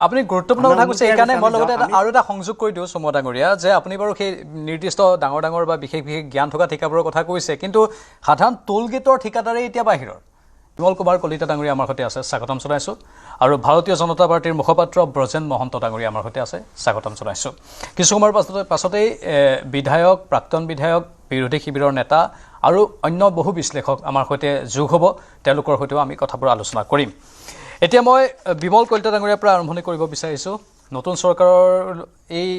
আপুনি গুৰুত্বপূৰ্ণ কথা কৈছে এইকাৰণে মই লগতে আৰু এটা সংযোগ কৰি দিওঁ চমুৱা ডাঙৰীয়া যে আপুনি বাৰু সেই নিৰ্দিষ্ট ডাঙৰ ডাঙৰ বা বিশেষ বিশেষ জ্ঞান থকা ঠিকাবোৰৰ কথা কৈছে কিন্তু সাধাৰণ টোল গেটৰ ঠিকাদাৰেই এতিয়া বাহিৰৰ বিমল কুমাৰ কলিতা ডাঙৰীয়া আমাৰ সৈতে আছে স্বাগতম জনাইছোঁ আৰু ভাৰতীয় জনতা পাৰ্টিৰ মুখপাত্ৰ ব্ৰজেন মহন্ত ডাঙৰীয়া আমাৰ সৈতে আছে স্বাগতম জনাইছোঁ কিছু সময়ৰ পাছতেই বিধায়ক প্ৰাক্তন বিধায়ক বিৰোধী শিবিৰৰ নেতা আৰু অন্য বহু বিশ্লেষক আমাৰ সৈতে যোগ হ'ব তেওঁলোকৰ সৈতেও আমি কথাবোৰ আলোচনা কৰিম এতিয়া মই বিমল কলিতা ডাঙৰীয়াৰ পৰা আৰম্ভণি কৰিব বিচাৰিছোঁ নতুন চৰকাৰৰ এই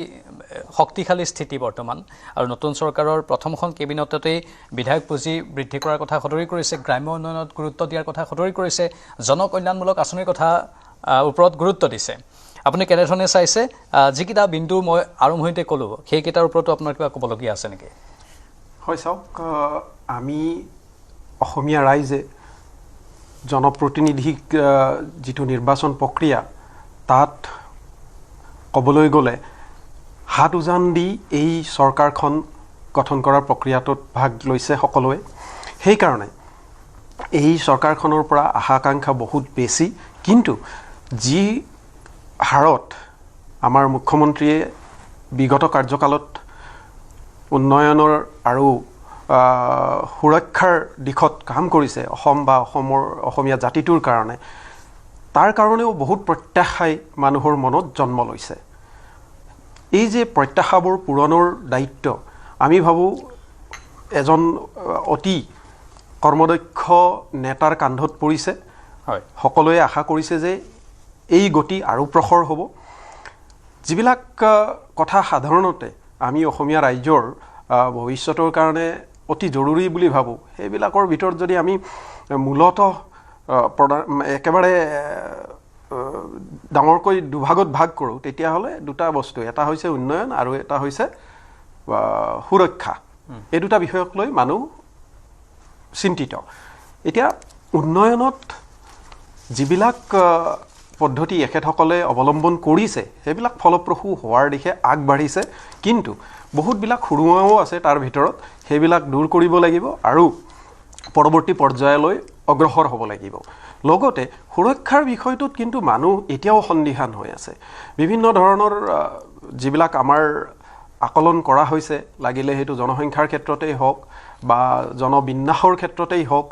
শক্তিশালী স্থিতি বৰ্তমান আৰু নতুন চৰকাৰৰ প্ৰথমখন কেবিনেটতেই বিধায়ক পুঁজি বৃদ্ধি কৰাৰ কথা সদৰি কৰিছে গ্ৰাম্য উন্নয়নত গুৰুত্ব দিয়াৰ কথা সদৰি কৰিছে জনকল্যাণমূলক আঁচনিৰ কথা ওপৰত গুৰুত্ব দিছে আপুনি কেনেধৰণে চাইছে যিকেইটা বিন্দু মই আৰম্ভণিতে ক'লোঁ সেইকেইটাৰ ওপৰতো আপোনাৰ কিবা ক'বলগীয়া আছে নেকি হয় চাওক আমি অসমীয়া ৰাইজে জনপ্ৰতিনিধিক যিটো নিৰ্বাচন প্ৰক্ৰিয়া তাত ক'বলৈ গ'লে হাত উজান দি এই চৰকাৰখন গঠন কৰাৰ প্ৰক্ৰিয়াটোত ভাগ লৈছে সকলোৱে সেইকাৰণে এই চৰকাৰখনৰ পৰা আশা আকাংক্ষা বহুত বেছি কিন্তু যি হাৰত আমাৰ মুখ্যমন্ত্ৰীয়ে বিগত কাৰ্যকালত উন্নয়নৰ আৰু সুৰক্ষাৰ দিশত কাম কৰিছে অসম বা অসমীয়া জাতিটোৰ কাৰণে তাৰ কাৰণেও বহুত প্ৰত্যাশাই মানুহৰ মনত জন্ম লৈছে এই যে প্ৰত্যাশাবোৰ পূৰণৰ দায়িত্ব আমি ভাবোঁ এজন অতি কৰ্মদক্ষ নেতাৰ কান্ধত পৰিছে হয় সকলোৱে আশা কৰিছে যে এই গতি আৰু প্ৰখৰ হ'ব যিবিলাক কথা সাধাৰণতে আমি অসমীয়া ৰাইজৰ ভৱিষ্যতৰ কাৰণে অতি জৰুৰী বুলি ভাবোঁ সেইবিলাকৰ ভিতৰত যদি আমি মূলতঃ একেবাৰে ডাঙৰকৈ দুভাগত ভাগ কৰোঁ তেতিয়াহ'লে দুটা বস্তু এটা হৈছে উন্নয়ন আৰু এটা হৈছে সুৰক্ষা এই দুটা বিষয়ক লৈ মানুহ চিন্তিত এতিয়া উন্নয়নত যিবিলাক পদ্ধতি এখেতসকলে অৱলম্বন কৰিছে সেইবিলাক ফলপ্ৰসূ হোৱাৰ দিশে আগবাঢ়িছে কিন্তু বহুতবিলাক সুৰুঙাও আছে তাৰ ভিতৰত সেইবিলাক দূৰ কৰিব লাগিব আৰু পৰৱৰ্তী পৰ্যায়লৈ অগ্ৰসৰ হ'ব লাগিব লগতে সুৰক্ষাৰ বিষয়টোত কিন্তু মানুহ এতিয়াও সন্দিহান হৈ আছে বিভিন্ন ধৰণৰ যিবিলাক আমাৰ আকলন কৰা হৈছে লাগিলে সেইটো জনসংখ্যাৰ ক্ষেত্ৰতেই হওক বা জনবিন্যাসৰ ক্ষেত্ৰতেই হওক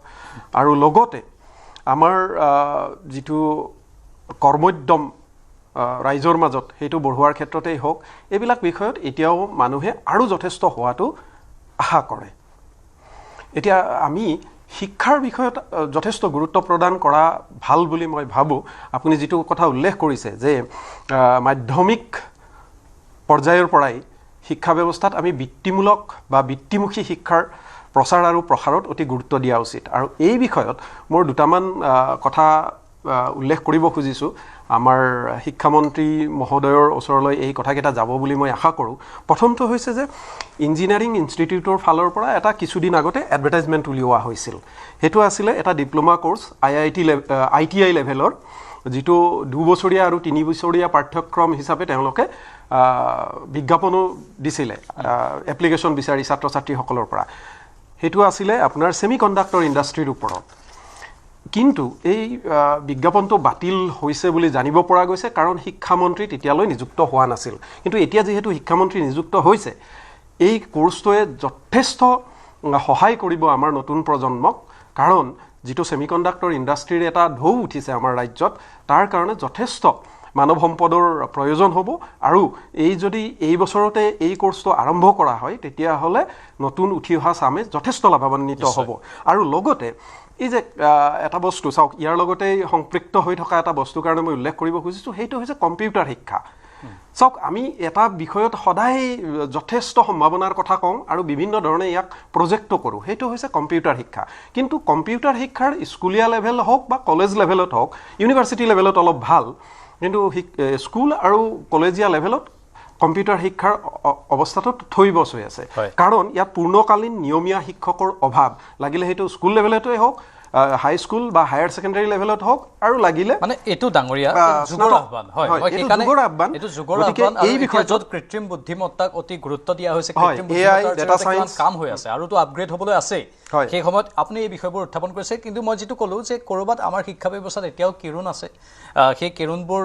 আৰু লগতে আমাৰ যিটো কৰ্মোদ্যম ৰাইজৰ মাজত সেইটো বঢ়োৱাৰ ক্ষেত্ৰতেই হওক এইবিলাক বিষয়ত এতিয়াও মানুহে আৰু যথেষ্ট হোৱাটো আশা কৰে এতিয়া আমি শিক্ষাৰ বিষয়ত যথেষ্ট গুৰুত্ব প্ৰদান কৰা ভাল বুলি মই ভাবোঁ আপুনি যিটো কথা উল্লেখ কৰিছে যে মাধ্যমিক পৰ্যায়ৰ পৰাই শিক্ষা ব্যৱস্থাত আমি বৃত্তিমূলক বা বৃত্তিমুখী শিক্ষাৰ প্ৰচাৰ আৰু প্ৰসাৰত অতি গুৰুত্ব দিয়া উচিত আৰু এই বিষয়ত মোৰ দুটামান কথা উল্লেখ কৰিব খুজিছোঁ আমাৰ শিক্ষামন্ত্ৰী মহোদয়ৰ ওচৰলৈ এই কথাকেইটা যাব বুলি মই আশা কৰোঁ প্ৰথমটো হৈছে যে ইঞ্জিনিয়াৰিং ইনষ্টিটিউটৰ ফালৰ পৰা এটা কিছুদিন আগতে এডভাৰটাইজমেণ্ট উলিওৱা হৈছিল সেইটো আছিলে এটা ডিপ্ল'মা কোৰ্চ ITI লেভেলৰ যিটো 2 বছৰীয়া আৰু 3 বছৰীয়া পাঠ্যক্ৰম হিচাপে তেওঁলোকে বিজ্ঞাপনো দিছিলে এপ্লিকেশ্যন বিচাৰি ছাত্ৰ ছাত্ৰীসকলৰ পৰা সেইটো আছিলে আপোনাৰ ছেমি কণ্ডাক্টৰ ইণ্ডাষ্ট্ৰীৰ ওপৰত কিন্তু এই বিজ্ঞাপনটো বাতিল হৈছে বুলি জানিব পৰা গৈছে কাৰণ শিক্ষামন্ত্ৰী তেতিয়ালৈ নিযুক্ত হোৱা নাছিল কিন্তু এতিয়া যিহেতু শিক্ষামন্ত্ৰী নিযুক্ত হৈছে এই কোৰ্চটোৱে যথেষ্ট সহায় কৰিব আমাৰ নতুন প্ৰজন্মক কাৰণ যিটো ছেমিকণ্ডাক্টৰ ইণ্ডাষ্ট্ৰীৰ এটা ঢৌ উঠিছে আমাৰ ৰাজ্যত তাৰ কাৰণে যথেষ্ট মানৱ সম্পদৰ প্ৰয়োজন হ'ব আৰু যদি এই বছৰতে এই কোৰ্চটো আৰম্ভ কৰা হয় তেতিয়াহ'লে নতুন উঠি অহা চামে যথেষ্ট লাভান্বিত হ'ব আৰু লগতে এই যে এটা বস্তু চাওক ইয়াৰ লগতেই সংপৃক্ত হৈ থকা এটা বস্তুৰ কাৰণে মই উল্লেখ কৰিব খুজিছোঁ সেইটো হৈছে কম্পিউটাৰ শিক্ষা চাওক আমি এটা বিষয়ত সদায় যথেষ্ট সম্ভাৱনাৰ কথা কওঁ আৰু বিভিন্ন ধৰণে ইয়াক প্ৰজেক্টো কৰোঁ সেইটো হৈছে কম্পিউটাৰ শিক্ষা কিন্তু কম্পিউটাৰ শিক্ষাৰ স্কুলীয়া লেভেল হওক বা কলেজ লেভেলত হওক ইউনিভাৰ্চিটি লেভেলত অলপ ভাল কিন্তু স্কুল আৰু কলেজীয়া লেভেলত কম্পিউটাৰ শিক্ষাৰ অৱস্থাটো থৈ বচ হৈ আছে কাৰণ ইয়াত পূৰ্ণকালীন নিয়মীয়া শিক্ষকৰ অভাৱ লাগিলে সেইটো স্কুল লেভেলতে হওক হাই স্কুল বা হায়াৰ সেকেন্ডাৰী লেভেলত হওক আৰু লাগিলে মানে এটো ডাঙৰীয়া যুগৰ আহ্বান হয় এটো যুগৰ আহ্বান এই বিষয়ত কৃত্ৰিম বুদ্ধিমত্তাক অতি গুৰুত্ব দিয়া হৈছে কৃত্ৰিম বুদ্ধিমত্তাৰ ডেটা সায়েন্স কাম হৈ আছে আৰু তো আপগ্ৰেড হ'বলৈ আছে সেই সময়ত আপুনি এই বিষয়বোৰ উত্থাপন কৰিছে কিন্তু মই যেটো ক'লো যে কৰবাত আমাৰ শিক্ষা ব্যৱস্থাত এতিয়াও কিৰুণ আছে সেই কিৰুণবোৰ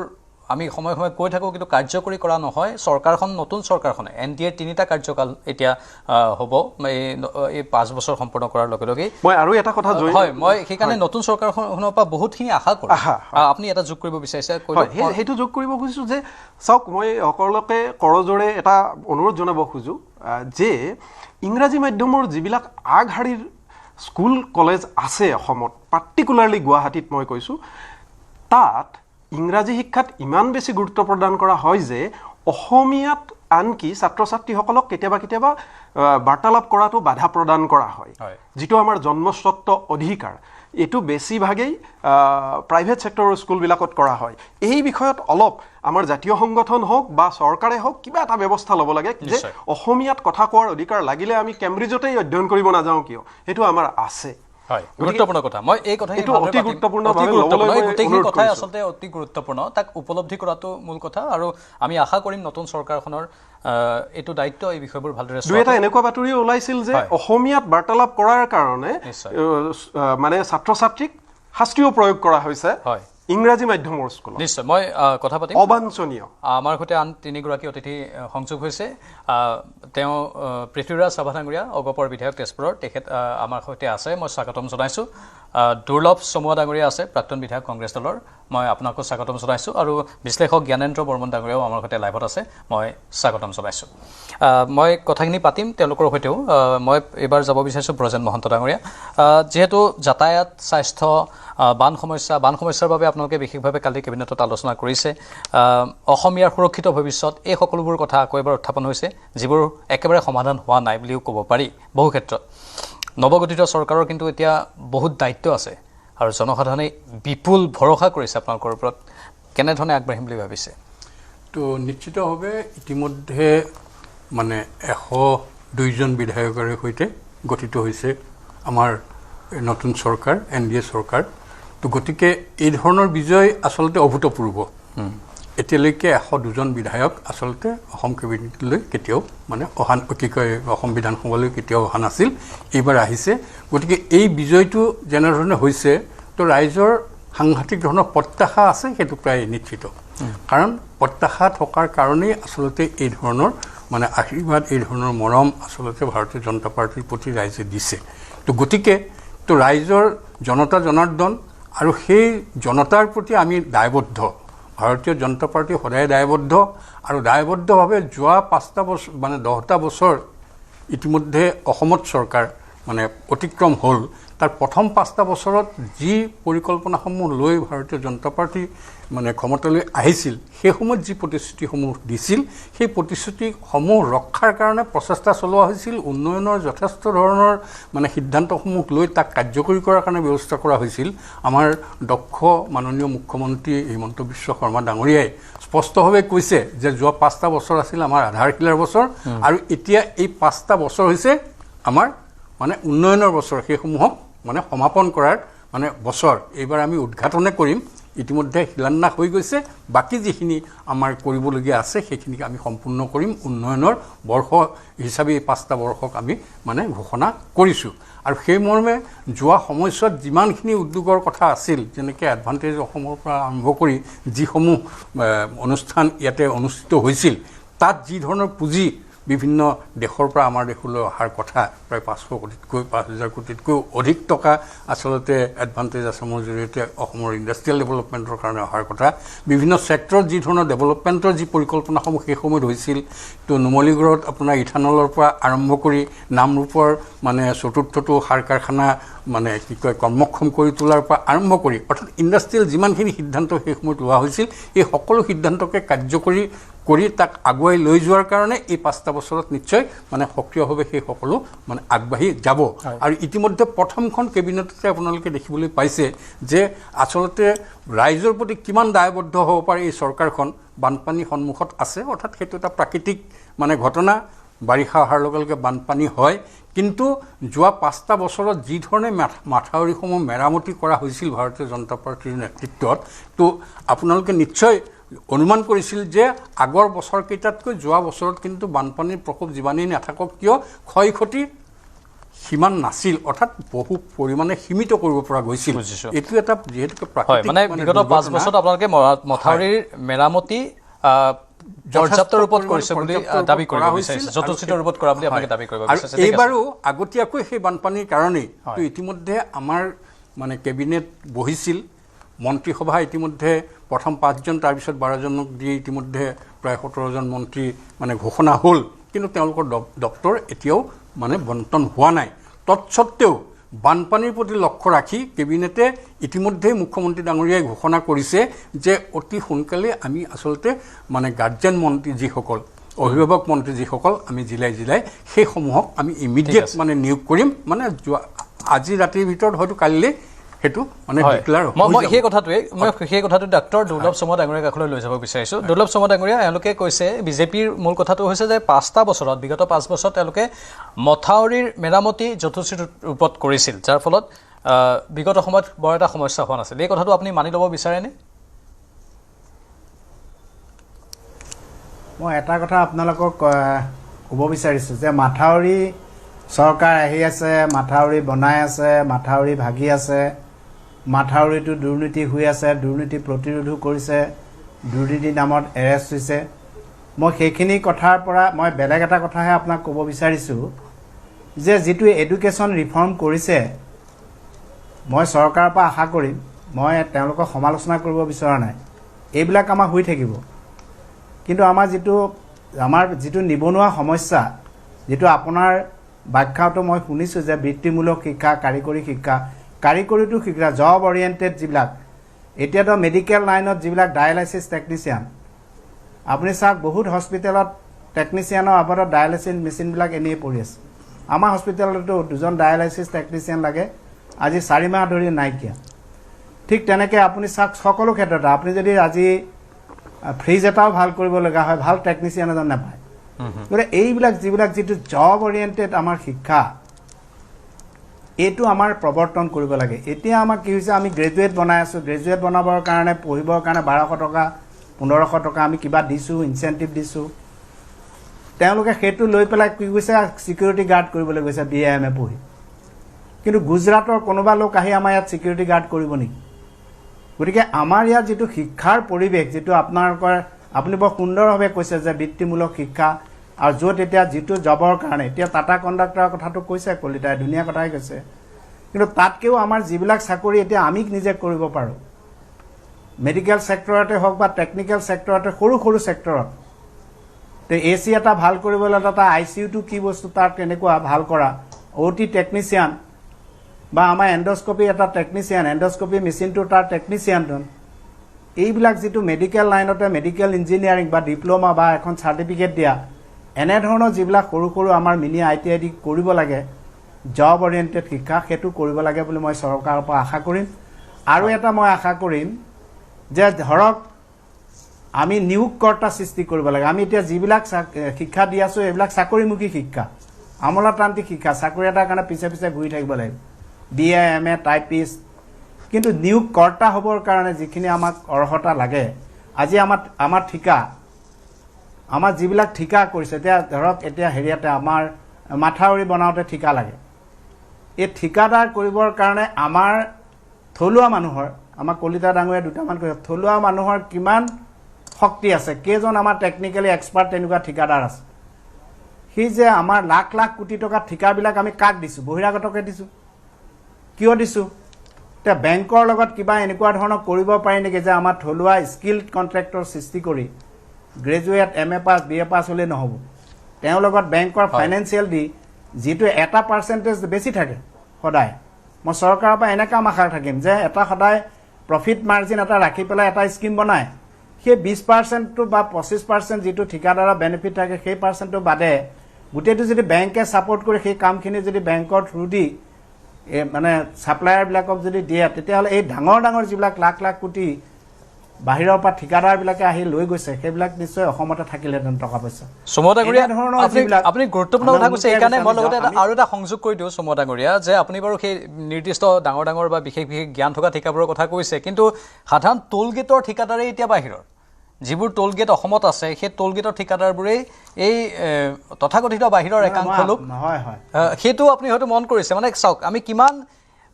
আমি সময়ে সময়ে কৈ থাকোঁ, কিন্তু কাৰ্যকৰী কৰা নহয়। চৰকাৰখন, নতুন চৰকাৰখনে NDA 3টা কাৰ্যকাল এতিয়া হ'ব এই 5 বছৰ সম্পূৰ্ণ কৰাৰ লগে লগেই। মই আৰু এটা কথা হয়, মই সেইকাৰণে নতুন চৰকাৰখনৰ পৰা বহুতখিনি আশা কৰোঁ। আপুনি এটা যোগ কৰিব বিচাৰিছে? সেইটো যোগ কৰিব খুজিছোঁ যে চাওক, মই সকলোকে কৰজোৰে এটা অনুৰোধ জনাব খোজোঁ যে ইংৰাজী মাধ্যমৰ যিবিলাক আগশাৰীৰ স্কুল কলেজ আছে অসমত, পাৰ্টিকুলাৰলি গুৱাহাটীত মই কৈছোঁ, তাত ইংৰাজী শিক্ষাত ইমান বেছি গুৰুত্ব প্ৰদান কৰা হয় যে অসমীয়াত আনকি ছাত্ৰ ছাত্ৰীসকলক কেতিয়াবা কেতিয়াবা বাৰ্তালাপ কৰাটো বাধা প্ৰদান কৰা হয়, যিটো আমাৰ জন্মস্বত্ব অধিকাৰ। এইটো বেছিভাগেই প্ৰাইভেট ছেক্টৰৰ স্কুলবিলাকত কৰা হয়। এই বিষয়ত অলপ আমাৰ জাতীয় সংগঠন হওক বা চৰকাৰে হওক কিবা এটা ব্যৱস্থা ল'ব লাগে যে অসমীয়াত কথা কোৱাৰ অধিকাৰ লাগিলে আমি কেম্ব্ৰিজতেই অধ্যয়ন কৰিব নাযাওঁ কিয়, সেইটো আমাৰ আছে। হয়, গুৰুত্বপূৰ্ণ কথা। মই এই কথাখিনি অতি গুৰুত্বপূৰ্ণ, গোটেইখিনি কথাই আচলতে অতি গুৰুত্বপূৰ্ণ, তাক উপলব্ধি কৰাটো মূল কথা। আৰু আমি আশা কৰিম নতুন চৰকাৰখনৰ এইটো দায়িত্ব এই বিষয়বোৰ ভালদৰে। দুই এটা এনেকুৱা বাতৰিও ওলাইছিল যে অসমীয়াত বাৰ্তালাপ কৰাৰ কাৰণে মানে ছাত্ৰ ছাত্ৰীক শাস্তিও প্ৰয়োগ কৰা হৈছে ইংৰাজী মাধ্যমৰ স্কুলত। নিশ্চয়, মই কথা পাতিম। অবাঞ্ছনীয়। আমাৰ সৈতে আন 3গৰাকী অতিথি সংযোগ হৈছে। তেওঁ পৃথ্বীৰাজ ৰাভা ডাঙৰীয়া, অগপৰ বিধায়ক তেজপুৰৰ, তেখেত আমাৰ সৈতে আছে, মই স্বাগতম জনাইছোঁ। দুৰ্লভ চমুৱা ডাঙৰীয়া আছে, প্ৰাক্তন বিধায়ক কংগ্ৰেছ দলৰ, মই আপোনাকো স্বাগতম জনাইছোঁ। আৰু বিশ্লেষক জ্ঞানেন্দ্ৰ বৰ্মন ডাঙৰীয়াও আমাৰ সৈতে লাইভত আছে, মই স্বাগতম জনাইছোঁ। মই কথাখিনি পাতিম তেওঁলোকৰ সৈতেও। মই এইবাৰ যাব বিচাৰিছোঁ ব্ৰজেন মহন্ত ডাঙৰীয়া। যিহেতু যাতায়াত, স্বাস্থ্য, বান সমস্যাৰ বাবে আপোনালোকে বিশেষভাৱে কালি কেবিনেটত আলোচনা কৰিছে। অসমীয়াৰ সুৰক্ষিত ভৱিষ্যত, এই সকলোবোৰ কথা আকৌ এবাৰ উত্থাপন হৈছে, যিবোৰ একেবাৰে সমাধান হোৱা নাই বুলিও ক'ব পাৰি বহু ক্ষেত্ৰত। নৱগঠিত চৰকাৰৰ কিন্তু এতিয়া বহুত দায়িত্ব আছে আৰু জনসাধাৰণে বিপুল ভৰসা কৰিছে আপোনালোকৰ ওপৰত। কেনেধৰণে আগবাঢ়িম বুলি ভাবিছে? তো নিশ্চিতভাৱে ইতিমধ্যে মানে 102জন বিধায়কৰে সৈতে গঠিত হৈছে আমাৰ নতুন চৰকাৰ, NDA চৰকাৰ। তো গতিকে এই ধৰণৰ বিজয় আচলতে অভূতপূৰ্ব। এতিয়ালৈকে 102জন বিধায়ক আচলতে অসম কেবিনেটলৈ কেতিয়াও মানে অসম বিধানসভালৈ কেতিয়াও অহা নাছিল, এইবাৰ আহিছে। গতিকে এই বিজয়টো যেনেধৰণে হৈছে, তো ৰাইজৰ সাংঘাতিক ধৰণৰ প্ৰত্যাশা আছে, সেইটো প্ৰায় নিশ্চিত। কাৰণ প্ৰত্যাশা থকাৰ কাৰণেই আচলতে এই ধৰণৰ মানে আশীৰ্বাদ, এই ধৰণৰ মৰম আচলতে ভাৰতীয় জনতা পাৰ্টীৰ প্ৰতি ৰাইজে দিছে। তো গতিকে তো ৰাইজৰ জনতা জনাৰ্দন, আৰু সেই জনতাৰ প্ৰতি আমি দায়বদ্ধ। ভাৰতীয় জনতা পাৰ্টী সদায় দায়বদ্ধ, আৰু দায়বদ্ধভাৱে যোৱা 5টা বছৰ মানে 10টা বছৰ ইতিমধ্যে অসমত চৰকাৰ মানে অতিক্ৰম হ'ল। তাৰ প্ৰথম 5টা বছৰত যি পৰিকল্পনাসমূহ লৈ ভাৰতীয় জনতা পাৰ্টী মানে ক্ষমতালৈ আহিছিল, সেই সময়ত যি প্ৰতিশ্ৰুতিসমূহ দিছিল, সেই প্ৰতিশ্ৰুতিসমূহ ৰক্ষাৰ কাৰণে প্ৰচেষ্টা চলোৱা হৈছিল। উন্নয়নৰ যথেষ্ট ধৰণৰ মানে সিদ্ধান্তসমূহ লৈ তাক কাৰ্যকৰী কৰাৰ কাৰণে ব্যৱস্থা কৰা হৈছিল। আমাৰ দক্ষ মাননীয় মুখ্যমন্ত্ৰী হিমন্ত বিশ্ব শৰ্মা ডাঙৰীয়াই স্পষ্টভাৱে কৈছে যে যোৱা 5টা বছৰ আছিল আমাৰ আধাৰশিলাৰ বছৰ, আৰু এতিয়া এই 5টা বছৰ হৈছে আমাৰ মানে উন্নয়নৰ বছৰ, সেইসমূহক মানে সমাপন কৰাৰ মানে বছৰ। এইবাৰ আমি উদ্ঘাটনে কৰিম, ইতিমধ্যে শিলান্যাস হৈ গৈছে। বাকী যিখিনি আমাৰ কৰিবলগীয়া আছে সেইখিনিক আমি সম্পূৰ্ণ কৰিম। উন্নয়নৰ বৰ্ষ হিচাপে এই 5টা বৰ্ষক আমি মানে ঘোষণা কৰিছোঁ। আৰু সেই মৰ্মে যোৱা সময়ছোৱাত যিমানখিনি উদ্যোগৰ কথা আছিল, যেনেকৈ এডভান্টেজ অসমৰ পৰা আৰম্ভ কৰি যিসমূহ অনুষ্ঠান ইয়াতে অনুষ্ঠিত হৈছিল, তাত যি ধৰণৰ পুঁজি বিভিন্ন দেশৰ পৰা আমাৰ দেশলৈ অহাৰ কথা, প্ৰায় 5,000 কোটিতকৈ অধিক টকা আচলতে এডভান্টেজ আছামৰ জৰিয়তে অসমৰ ইণ্ডাষ্ট্ৰিয়েল ডেভেলপমেণ্টৰ কাৰণে অহাৰ কথা। বিভিন্ন ছেক্টৰত যি ধৰণৰ ডেভেলপমেণ্টৰ যি পৰিকল্পনাসমূহ সেই সময়ত হৈছিল, তো নুমলীগড়ত আপোনাৰ ইথানলৰ পৰা আৰম্ভ কৰি নামৰূপৰ মানে 4ৰ্থটো সাৰ কাৰখানা মানে কি কয় কৰ্মক্ষম কৰি তোলাৰ পৰা আৰম্ভ কৰি, অৰ্থাৎ ইণ্ডাষ্ট্ৰিয়েল যিমানখিনি সিদ্ধান্ত সেই সময়ত লোৱা হৈছিল, এই সকলো সিদ্ধান্তকে কাৰ্যকৰী কৰি তাক আগুৱাই লৈ যোৱাৰ কাৰণে এই 5টা বছৰত নিশ্চয় মানে সক্ৰিয়ভাৱে সেই সকলো মানে আগবাঢ়ি যাব। আৰু ইতিমধ্যে প্ৰথমখন কেবিনেটতে আপোনালোকে দেখিবলৈ পাইছে যে আচলতে ৰাইজৰ প্ৰতি কিমান দায়বদ্ধ হ'ব পাৰে এই চৰকাৰখন। বানপানী সন্মুখত আছে, অৰ্থাৎ সেইটো এটা প্ৰাকৃতিক মানে ঘটনা, বাৰিষা অহাৰ লগে লগে বানপানী হয়। কিন্তু যোৱা 5টা বছৰত যি ধৰণে মাথাউৰিসমূহ মেৰামতি কৰা হৈছিল ভাৰতীয় জনতা পাৰ্টীৰ নেতৃত্বত, তো আপোনালোকে নিশ্চয় অনুমান কৰিছিল যে আগৰ বছৰকেইটাতকৈ যোৱা বছৰত কিন্তু বানপানীৰ প্ৰকোপ যিমানেই নাথাকক কিয় ক্ষয় ক্ষতি সিমান নাছিল, অৰ্থাৎ বহু পৰিমাণে সীমিত কৰিব পৰা গৈছিল। বুজিছোঁ। এইটো এটা যিহেতুকে হয়, প্ৰাকৃতিক মানে বিগত 5 বছৰত আপোনালোকে মথাউৰিৰ মেৰামতি পৰ্যাপ্ত ৰূপত কৰিছে বুলি দাবী কৰিব বিচাৰিছে, যথোচিত ৰূপত কৰা বুলি আপোনালোকে দাবী কৰিব আৰু বিচাৰিছে। ঠিক আছে। এইবাৰো আগতীয়াকৈ সেই বানপানীৰ কাৰণেই তো ইতিমধ্যে আমাৰ মানে কেবিনেট বহিছিল, মন্ত্ৰীসভা ইতিমধ্যে প্ৰথম 5জন তাৰপিছত 12জনক দি ইতিমধ্যে প্ৰায় 17জন মন্ত্ৰী মানে ঘোষণা হ'ল, কিন্তু তেওঁলোকৰ দপ্তৰ এতিয়াও মানে বণ্টন হোৱা নাই। তৎসত্ত্বেও বানপানীৰ প্ৰতি লক্ষ্য ৰাখি কেবিনেটে ইতিমধ্যে মুখ্যমন্ত্ৰী ডাঙৰীয়াই ঘোষণা কৰিছে যে অতি সোনকালে আমি আচলতে মানে গাৰ্জেন মন্ত্ৰী যিসকল, অভিভাৱক মন্ত্ৰী যিসকল আমি জিলাই সেইসমূহক আমি ইমিডিয়েট মানে নিয়োগ কৰিম, মানে আজি ৰাতিৰ ভিতৰত হয়তো কালিলৈ সেইটো মানে ডিক্লেয়াৰ হ'ব। মই সেই কথাটোৱে ডাক্তৰ দুৰ্লভ চমুৱা ডাঙৰীয়াৰ কাষলৈ লৈ যাব বিচাৰিছোঁ। দুৰ্লভ চমুৱা ডাঙৰীয়া, এওঁলোকে কৈছে বিজেপিৰ মূল কথাটো হৈছে যে 5টা বছৰত, বিগত 5 বছৰত তেওঁলোকে মথাউৰিৰ মেৰামতি যথোচিত ৰূপত কৰিছিল, যাৰ ফলত বিগত সময়ত বৰ এটা সমস্যা হোৱা নাছিল। এই কথাটো আপুনি মানি ল'ব বিচাৰেনে? মই এটা কথা আপোনালোকক ক'ব বিচাৰিছোঁ যে মাথাউৰি চৰকাৰ আহি আছে, মাথাউৰি বনাই আছে, মাথাউৰি ভাগি আছে, মাথাউৰিটো দুৰ্নীতি হৈ আছে, দুৰ্নীতি প্ৰতিৰোধো কৰিছে, দুৰ্নীতি নামত এৰেষ্ট হৈছে। মই সেইখিনি কথাৰ পৰা মই বেলেগ এটা কথাহে আপোনাক ক'ব বিচাৰিছোঁ যে যিটো এডুকেশ্যন ৰিফৰ্ম কৰিছে, মই চৰকাৰৰ পৰা আশা কৰিম, মই তেওঁলোকক সমালোচনা কৰিব বিচৰা নাই, এইবিলাক আমাৰ হৈ থাকিব, কিন্তু আমাৰ যিটো নিবনুৱা সমস্যা, যিটো আপোনাৰ ব্যাখ্যাটো মই শুনিছোঁ যে বৃত্তিমূলক শিক্ষা, কাৰিকৰীটো শিক্ষা, জব অৰিয়েণ্টেড যিবিলাক, এতিয়াতো মেডিকেল লাইনত যিবিলাক ডায়েলাইচিছ টেকনিচিয়ান, আপুনি চাওক বহুত হস্পিটেলত টেকনিচিয়ানৰ আবাদত ডায়েলাইচিছ মেচিনবিলাক এনেই পৰি আছে। আমাৰ হস্পিটেলতো 2জন ডায়েলাইচিছ টেকনিচিয়ান লাগে, আজি 4 মাহ ধৰি নাইকিয়া। ঠিক তেনেকৈ আপুনি চাওক সকলো ক্ষেত্ৰতে, আপুনি যদি আজি ফ্ৰিজ এটাও ভাল কৰিব লগা হয়, ভাল টেকনিচিয়ান এজন নাপায়। গতিকে এইবিলাক যিটো জব অৰিয়েণ্টেড আমাৰ শিক্ষা, এইটো আমাৰ প্ৰৱৰ্তন কৰিব লাগে। এতিয়া আমাৰ কি হৈছে, আমি গ্ৰেজুৱেট বনাই আছোঁ, গ্ৰেজুৱেট বনাবৰ কাৰণে পঢ়িবৰ কাৰণে 1200 টকা 1500 টকা আমি কিবা দিছোঁ, ইনচেণ্টিভ দিছোঁ। তেওঁলোকে সেইটো লৈ পেলাই কি কৈছে, ছিকিউৰিটি গাৰ্ড কৰিবলৈ গৈছে BA MA পঢ়ি। কিন্তু গুজৰাটৰ কোনোবা লোক আহি আমাৰ ইয়াত ছিকিউৰিটি গাৰ্ড কৰিব নেকি? গতিকে আমাৰ ইয়াত যিটো শিক্ষাৰ পৰিৱেশ, যিটো আপুনি বৰ সুন্দৰভাৱে কৈছে যে বৃত্তিমূলক শিক্ষা, আৰু য'ত এতিয়া যিটো জবৰ কাৰণে, এতিয়া টাটা কণ্ডাক্টৰৰ কথাটো কৈছে কলিতাই, ধুনীয়া কথাই কৈছে, কিন্তু তাতকৈও আমাৰ যিবিলাক চাকৰি এতিয়া আমি নিজে কৰিব পাৰোঁ, মেডিকেল ছেক্টৰতে হওক বা টেকনিকেল ছেক্টৰতে, সৰু ছেক্টৰত, তো AC এটা ভাল কৰিবলৈ এটা ICUটো কি বস্তু তাৰ তেনেকুৱা ভাল কৰা, OT টেকনিচিয়ান বা আমাৰ এণ্ডস্কপি এটা টেকনিচিয়ান, এণ্ডস্কপি মেচিনটো তাৰ টেকনিচিয়ানজন, এইবিলাক যিটো মেডিকেল লাইনতে মেডিকেল ইঞ্জিনিয়াৰিং বা ডিপ্ল'মা বা এখন চাৰ্টিফিকেট দিয়া, এনেধৰণৰ যিবিলাক সৰু আমাৰ মিনি ITI কৰিব লাগে, জব অৰিয়েণ্টেড শিক্ষা, সেইটো কৰিব লাগে বুলি মই চৰকাৰৰ পৰা আশা কৰিম। আৰু এটা মই আশা কৰিম যে ধৰক আমি নিয়োগকৰ্তা সৃষ্টি কৰিব লাগে। আমি এতিয়া যিবিলাক শিক্ষা দি আছোঁ, এইবিলাক চাকৰিমুখী শিক্ষা, আমোলাতান্ত্ৰিক শিক্ষা, চাকৰি এটাৰ কাৰণে পিছে ঘূৰি থাকিব লাগিব, BA MA টাইপিষ্ট, কিন্তু নিয়োগকৰ্তা হ'বৰ কাৰণে যিখিনি আমাক অৰ্হতা লাগে, আজি আমাৰ ঠিকা, আমাৰ যিবিলাক ঠিকা কৰিছে, এতিয়া ধৰক এতিয়া হেৰিয়াতে আমাৰ মাথাউৰি বনাওঁতে ঠিকা লাগে, এই ঠিকাদাৰ কৰিবৰ কাৰণে আমাৰ থলুৱা মানুহৰ, আমাৰ কলিতা ডাঙৰীয়া দুটামান কৈছে, থলুৱা মানুহৰ কিমান শক্তি আছে, কেইজন আমাৰ টেকনিকেলি এক্সপাৰ্ট তেনেকুৱা ঠিকাদাৰ আছে, সি যে আমাৰ লাখ কোটি টকা ঠিকাবিলাক আমি কাক দিছোঁ? বহিৰাগতকে দিছোঁ। কিয় দিছোঁ? এতিয়া বেংকৰ লগত কিবা এনেকুৱা ধৰণৰ কৰিব পাৰি নেকি যে আমাৰ থলুৱা স্কিল্ড কণ্ট্ৰেক্টৰ সৃষ্টি কৰি গ্ৰেজুৱেট MA পাছ BA পাছ হ'লেই নহ'ব, তেওঁৰ লগত বেংকৰ ফাইনেন্সিয়েল দি যিটো এটা পাৰ্চেণ্টেজ বেছি থাকে সদায়, মই চৰকাৰৰ পৰা এনেকুৱা আশা থাকিম যে এটা সদায় প্ৰফিট মাৰ্জিন এটা ৰাখি পেলাই এটা স্কিম বনায়, সেই 20% বা 25% যিটো ঠিকাদাৰৰ বেনিফিট থাকে, সেই পাৰ্চেণ্টটো বাদে গোটেইটো যদি বেংকে ছাপোৰ্ট কৰি সেই কামখিনি যদি বেংকৰ থ্ৰু দি মানে ছাপ্লায়াৰবিলাকক যদি দিয়ে, তেতিয়াহ'লে এই ডাঙৰ যিবিলাক লাখ কোটি বাহিৰৰ পৰা ঠিকাদাৰবিলাকে আহি লৈ গৈছে, সেইবিলাক নিশ্চয় অসমতে থাকিলেহেঁতেন টকা পইচা। চমুৱা ডাঙৰীয়া, আপুনি গুৰুত্বপূৰ্ণ কথা কৈছে, এইকাৰণে মই লগতে আৰু এটা সংযোগ কৰি দিওঁ চমুৱা ডাঙৰীয়া, যে আপুনি বাৰু সেই নিৰ্দিষ্ট ডাঙৰ বা বিশেষ জ্ঞান থকা ঠিকাবোৰৰ কথা কৈছে, কিন্তু সাধাৰণ টোল গেটৰ ঠিকাদাৰেই এতিয়া বাহিৰৰ। যিবোৰ টোল গেট অসমত আছে সেই টোল গেটৰ ঠিকাদাৰবোৰেই এই তথাকথিত বাহিৰৰ একাংশ লোক হয় হয় সেইটো আপুনি হয়তো মন কৰিছে মানে চাওক আমি কিমান